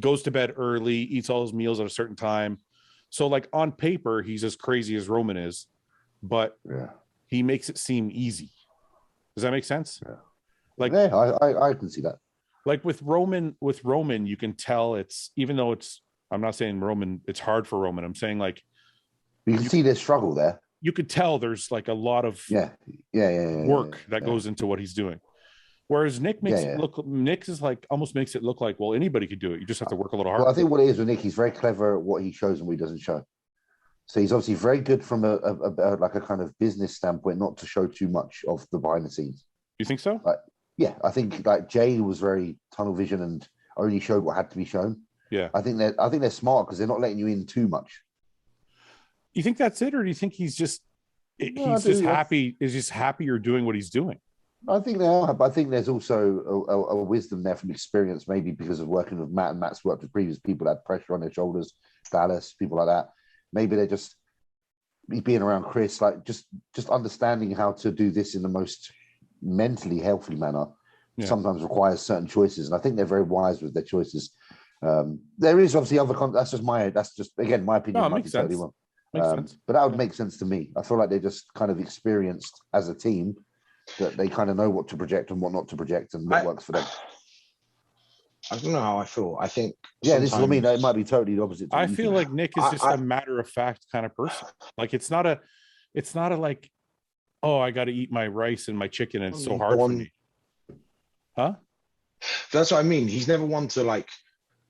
goes to bed early, eats all his meals at a certain time. So like on paper, he's as crazy as Roman is, but he makes it seem easy. Does that make sense? Yeah. Like, I can see that. Like with Roman, you can tell even though I'm not saying Roman, it's hard for Roman. I'm saying like, you can see there's struggle there. You could tell there's like a lot of work that goes into what he's doing. Whereas Nick Nick is like almost makes it look like, well, anybody could do it. You just have to work a little harder. Well, I think what it is with Nick, he's very clever at what he shows and what he doesn't show. So he's obviously very good from a kind of business standpoint, not to show too much of the behind the scenes. You think so? Yeah, I think like Jay was very tunnel vision and only showed what had to be shown. Yeah, I think they're smart because they're not letting you in too much. You think that's it, or do you think he's just happy? Is just happier doing what he's doing? I think they are, but I think there's also a wisdom there from experience, maybe because of working with Matt, and Matt's worked with previous people that had pressure on their shoulders, Dallas, people like that. Maybe they're just being around Chris, like just understanding how to do this in the most mentally healthy manner. Sometimes requires certain choices, and I think they're very wise with their choices. There is obviously that's just again my opinion. No, it makes sense. Makes sense. But that would make sense to me. I feel like they're just kind of experienced as a team, that they kind of know what to project and what not to project and what works for them. I don't know how I feel. I think this is what I mean. It might be totally the opposite. I feel like Nick is just a matter of fact kind of person. Like it's not a like, oh, I got to eat my rice and my chicken and it's so hard for me. Huh? That's what I mean. He's never one to like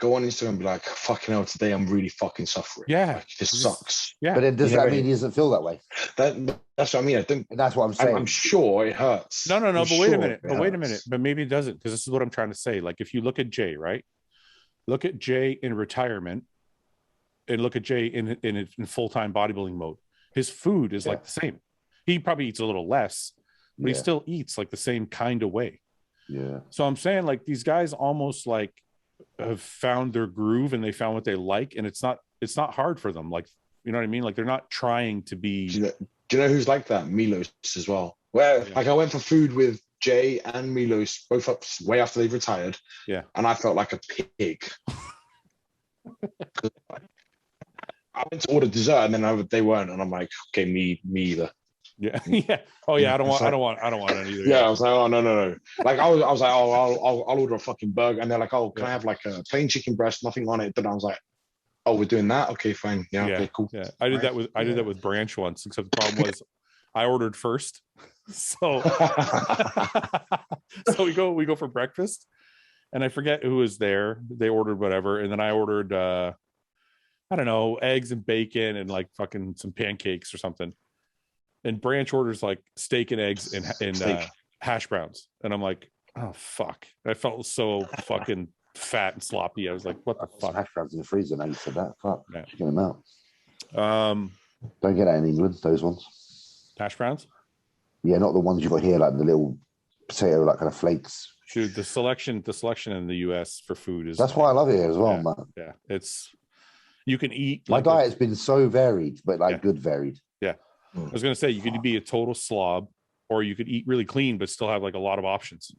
go on Instagram and be like, fucking hell, today I'm really fucking suffering. Yeah. Like, this sucks. Yeah. But then does that mean he doesn't feel that way? That's what I mean. I think And that's what I'm saying. I'm sure it hurts. No. I'm But wait a minute. sure it hurts. But maybe it doesn't, because this is what I'm trying to say. Like, if you look at Jay, right? Look at Jay in retirement, and look at Jay in full-time bodybuilding mode. His food is like the same. He probably eats a little less, but he still eats like the same kind of way. Yeah. So I'm saying, like, these guys almost like have found their groove, and they found what they like, and it's not hard for them. Like, you know what I mean? Like, they're not trying to be. Do you know who's like that? Milos as well. Where like I went for food with Jay and Milos both up way after they've retired. Yeah. And I felt like a pig. I went to order dessert, and then they weren't, and I'm like, okay, me either. Yeah. Yeah. Oh yeah. I don't want it either. Yeah. I was like, oh no. Like I was like, oh, I'll order a fucking burger, and they're like, oh, can I have like a plain chicken breast, nothing on it? Then I was like, oh, we're doing that. Okay, fine. Yeah. Okay, cool. Yeah. I did that with Branch once, except the problem was I ordered first. So so we go for breakfast, and I forget who was there. They ordered whatever, and then I ordered I don't know, eggs and bacon and like fucking some pancakes or something. And Branch orders like steak and eggs and hash browns. And I'm like, oh fuck. I felt so fucking fat and sloppy. I was like, what the fuck? Hash browns in the freezer now you said that. Fuck. Yeah. Get them out. Don't get that in England, those ones. Hash browns? Yeah, not the ones you got here, like the little potato, like kind of flakes. Dude, the selection in the US for food is. That's why I love it here as well, man. Yeah, you can eat. My diet's been so varied, but like good varied. Yeah, I was gonna say you could be a total slob, or you could eat really clean but still have like a lot of options.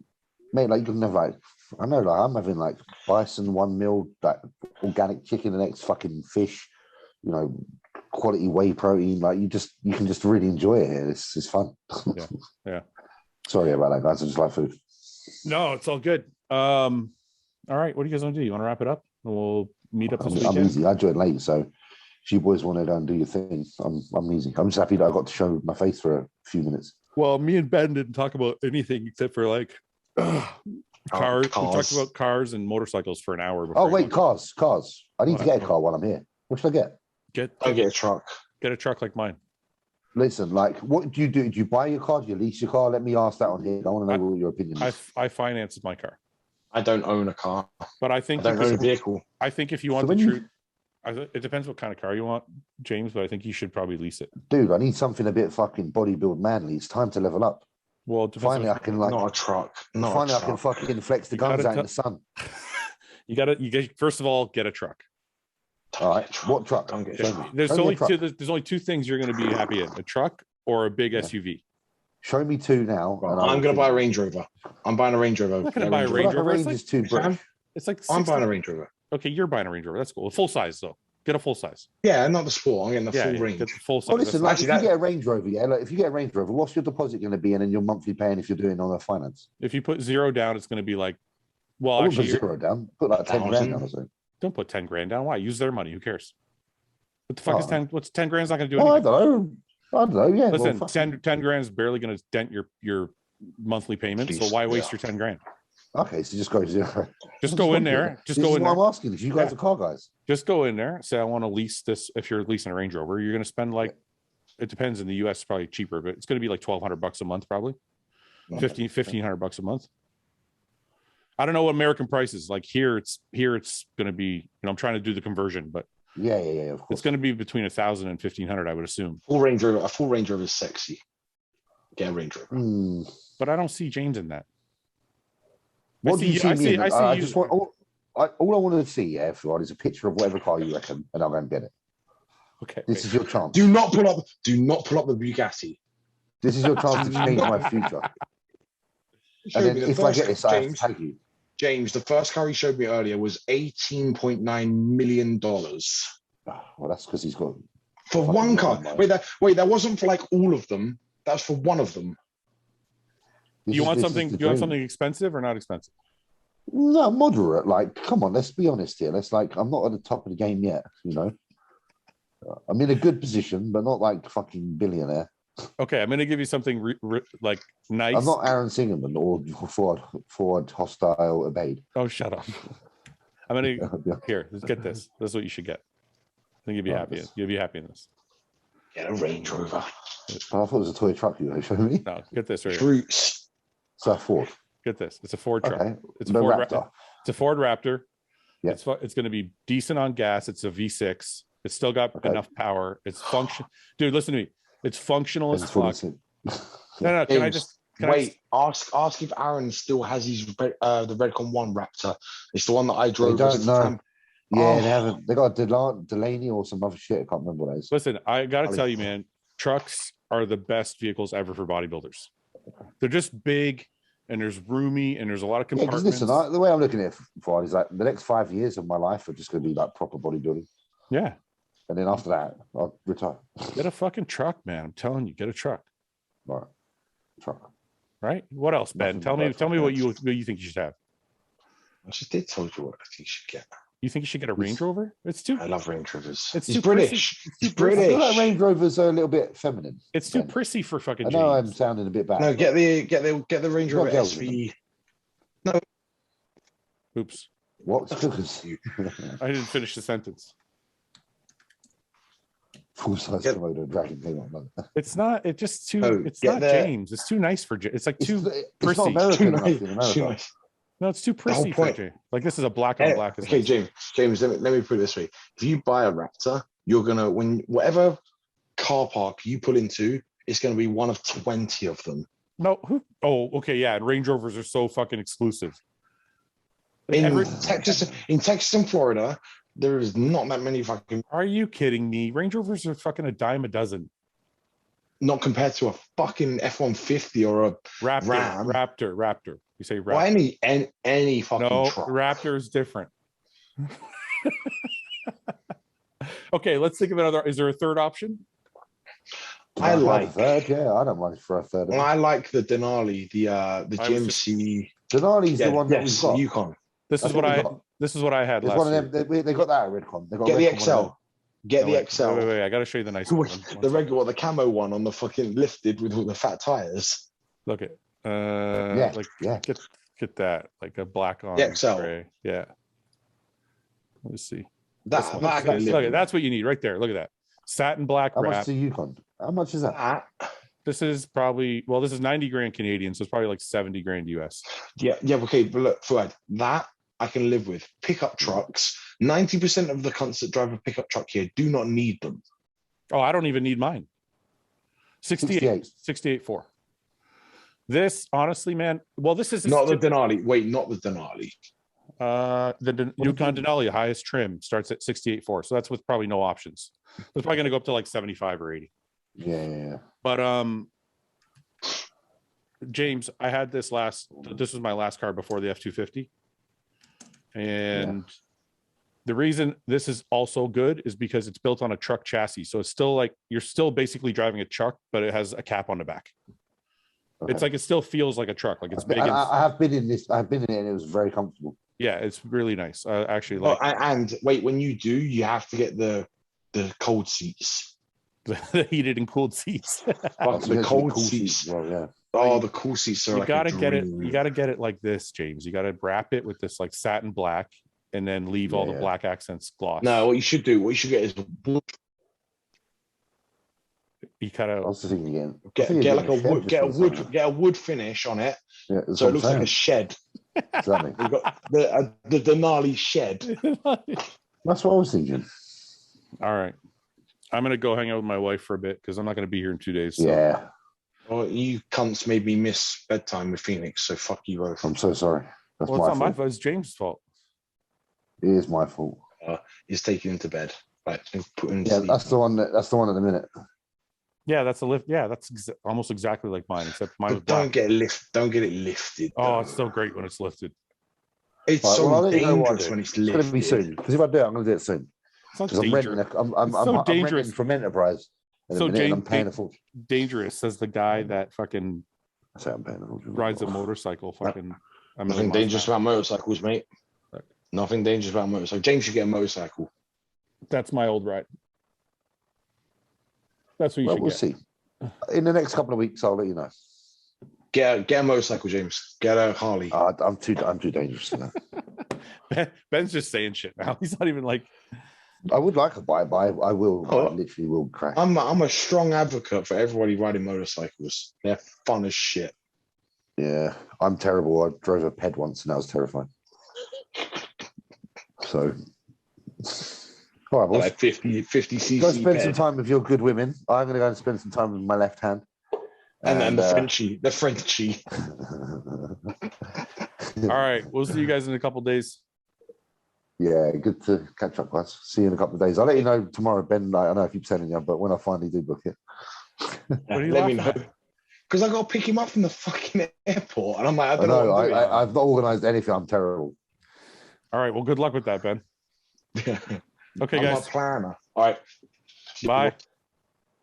Mate, like you can have like I'm having like bison 1 meal, like organic chicken, the next fucking fish, quality whey protein. Like you can just really enjoy it here. It's fun. Yeah. Sorry about that, guys. I just like food. No, it's all good. All right, what do you guys want to do? You want to wrap it up? And we'll meet up this weekend. I'm easy. I joined late, so if you boys want to go and do your thing, I'm easy. I'm just happy that I got to show my face for a few minutes. Well, me and Ben didn't talk about anything except for like cars. We talked about cars and motorcycles for an hour. Oh wait, cars. I need to get a car while I'm here. What should I get? I'll get a truck. Get a truck like mine. Listen, like, what do you do? Do you buy your car? Do you lease your car? Let me ask that on here. I want to know what your opinion is. I financed my car. I don't own a car. But I think I don't own a vehicle. I think if you want the truth, it depends what kind of car you want, James, but I think you should probably lease it. Dude, I need something a bit fucking bodybuild manly. It's time to level up. Well, finally I can like not a truck. Finally I can fucking flex the guns out in the sun. First of all, get a truck. All right. What truck? There's only two things you're going to be happy in: a truck or a big SUV. Show me two now. Well, I'm going to buy a Range Rover. I'm buying a Range Rover. I'm not going to buy a Range Rover. It's like I'm buying a Range Rover. Okay, you're buying a Range Rover. That's cool. Full size though. Get a full size. Yeah, not the sport. I'm getting the full range. Get the full size. Well, listen, like, if you get a Range Rover, if you get a Range Rover, what's your deposit going to be, and then your monthly paying if you're doing on a finance? If you put $0 down, it's going to be like, I actually, put $0 down. Put like 10 grand down or something. Don't put 10 grand down. Why? Use their money. Who cares? What the fuck is 10? What's 10 grand's not going to do anything? I don't know. Yeah. Listen, 10 grand is barely going to dent your monthly payment. So why waste your 10 grand? Okay, so just go zero. Just go in there. Just go in there. I'm asking if you guys are car guys. Just go in there. Say I want to lease this. If you're leasing a Range Rover, you're going to spend like, it depends. In the US, it's probably cheaper, but it's going to be like $1,200 a month, probably. $1,500 a month. I don't know what American price is like here. It's going to be. I'm trying to do the conversion, but yeah. Of course. It's going to be between 1,000 and 1,500, I would assume. A full Range Rover is sexy. Get a Range Rover. But I don't see James in that. What do you see? I just want all I want to see, everyone, is a picture of whatever car you reckon, and I'll go and get it. Okay. This is your chance. Do not pull up the Bugatti. This is your chance to change my future. And then if I get this, I have to tag you. James, the first car he showed me earlier was $18.9 million. Well, that's because he's got for one car. Wait, that wasn't for like all of them. That's for one of them. You want something expensive or not expensive? No, moderate. Like, come on, let's be honest here. I'm not at the top of the game yet, I'm in a good position, but not like fucking billionaire. Okay, I'm going to give you something like nice. I'm not Aaron Singerman or Fouad Hostile Abiad. Oh, shut up. I'm gonna here. Let's get this. This is what you should get. I think you'll be happy. You'll be happy in this. Get a Range Rover. I thought it was a toy truck you were showing me. No, get this right here. Fruits. It's a Ford. Get this. It's a Ford truck. Okay. It's a Ford Raptor. It's a Ford Raptor. Yeah. It's going to be decent on gas. It's a V6. It's still got enough power. It's function. Dude, listen to me. It's functional as fuck. No. Can I just wait? Ask if Aaron still has his the Redcon 1 Raptor. It's the one that I drove. They don't know. Yeah, they haven't. They got Delaney or some other shit. I can't remember what it is. Listen, I got to tell you, man, trucks are the best vehicles ever for bodybuilders. They're just big and there's roomy and there's a lot of compartments. Listen, the way I'm looking at it, Fouad, is like the next 5 years of my life are just going to be like proper bodybuilding. Yeah. And then after that, I'll retire. Get a fucking truck, man. I'm telling you, get a truck. Right. Truck. Right? What else, Ben? Tell me what you think you should have. I just did tell you what I think you should get. You think you should get a Range Rover? I love Range Rovers. It's British. It's British. I feel like Range Rovers are a little bit feminine. It's too prissy for fucking. I know I'm sounding a bit bad. No, get the Range Rover SV. No. Oops. What? I didn't finish the sentence. Full size Komodo dragon came on. It's not. It's just too. It's not James. It's too nice for James. It's like too prissy. It's not American enough in America. No, it's too prissy for James. Like this is a black on black. Okay, nice. James. Let me put it this way: if you buy a Raptor, you're gonna whatever car park you pull into, it's gonna be one of 20 of them. No, who? Oh, okay, yeah. And Range Rovers are so fucking exclusive. In Texas and Florida, there is not that many fucking. Are you kidding me? Range Rovers are fucking a dime a dozen. Not compared to a fucking F-150 or a Raptor. You say Raptor. Well, any fucking truck. Raptor is different. Okay, let's think of another. Is there a third option? I like third. Yeah, I don't mind for a third. I like the Denali, the GMC. Denali's the one that we've got. Yukon. This is what I had last one of them. They got that at Redcon. Get the XL. Get the XL. Wait. I got to show you the nice one. The regular, the camo one on the fucking lifted with all the fat tires. Look at. Get that like a black on the XL. gray. Yeah. Let me see. That's what you need right there. Look at that. Satin black wrap. How much is the Yukon? How much is that? This is probably this is 90 grand Canadian, so it's probably like 70 grand US. Yeah, okay, but look, Fouad, that I can live with. Pickup trucks. 90% of the cunts that drive a pickup truck here do not need them. Oh, I don't even need mine. 68.4. This, honestly, man. Well, this is not the Denali. Wait, not the Denali. The Yukon Denali, highest trim, starts at 68.4. So that's with probably no options. It's probably going to go up to like 75 or 80. Yeah. But James, I had this was my last car before the F250. And the reason this is also good is because it's built on a truck chassis. So it's still like you're still basically driving a truck, but it has a cap on the back. Okay. It's like it still feels like a truck, like it's big. I have been in this. I've been in it, and it was very comfortable. Yeah, it's really nice. I actually like. And wait, when you do, you have to get the cold seats, the heated and cooled seats. The cold seats. Well, yeah. Oh, the cool seats are. You gotta get it. You gotta get it like this, James. You gotta wrap it with this like satin black, and then leave all the black accents gloss. No, what you should get is wood. You kind of. I was thinking again. Get a wood finish on it, so it looks like a shed. Exactly. We've got the Denali shed. That's what I was thinking. All right, I'm gonna go hang out with my wife for a bit because I'm not gonna be here in 2 days. So. Yeah. Well, you cunts made me miss bedtime with Phoenix, so fuck you both. I'm so sorry. It's not my fault. It's James' fault. It is my fault. He's taken him to bed. Right, that's the one. That's the one at the minute. Yeah, that's a lift. Yeah, that's almost exactly like mine, except mine was black. Don't get it lifted. Oh, it's so great when it's lifted. It's dangerous when it's lifted. It's going to be soon because if I do it, I'm going to do it soon. It's not dangerous. I'm dangerous renting from Enterprise. So dangerous, says the guy that fucking rides a motorcycle. Fucking. Nothing dangerous about motorcycles, mate. Nothing dangerous about motorcycles. James should get a motorcycle. That's my old ride. That's what you should get. We'll see. In the next couple of weeks, I'll let you know. Get a motorcycle, James. Get a Harley. I'm too dangerous for that. Ben's just saying shit now. He's not even like. I would like a bike, but I will. Oh, I literally will crash. I'm a strong advocate for everybody riding motorcycles. They're fun as shit. Yeah, I'm terrible. I drove a ped once, and that was terrifying. So, all right, boys. Like 50 cc. Go spend some time with your good women. I'm going to go and spend some time with my left hand. And then the Frenchie. All right, we'll see you guys in a couple days. Yeah, good to catch up, guys. See you in a couple of days. I'll let you know tomorrow, Ben. I know I keep telling you, but when I finally do book it, Let me know. Because I got to pick him up from the fucking airport, and I'm like, I don't know. I've not organised anything. I'm terrible. All right, well, good luck with that, Ben. Okay, I'm guys. a planner. All right. Bye.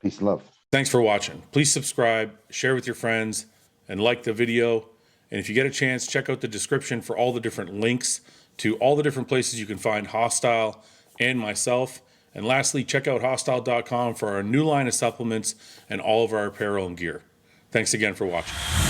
Peace and love. Thanks for watching. Please subscribe, share with your friends, and like the video. And if you get a chance, check out the description for all the different links to all the different places you can find Hostile and myself. And lastly, check out hostile.com for our new line of supplements and all of our apparel and gear. Thanks again for watching.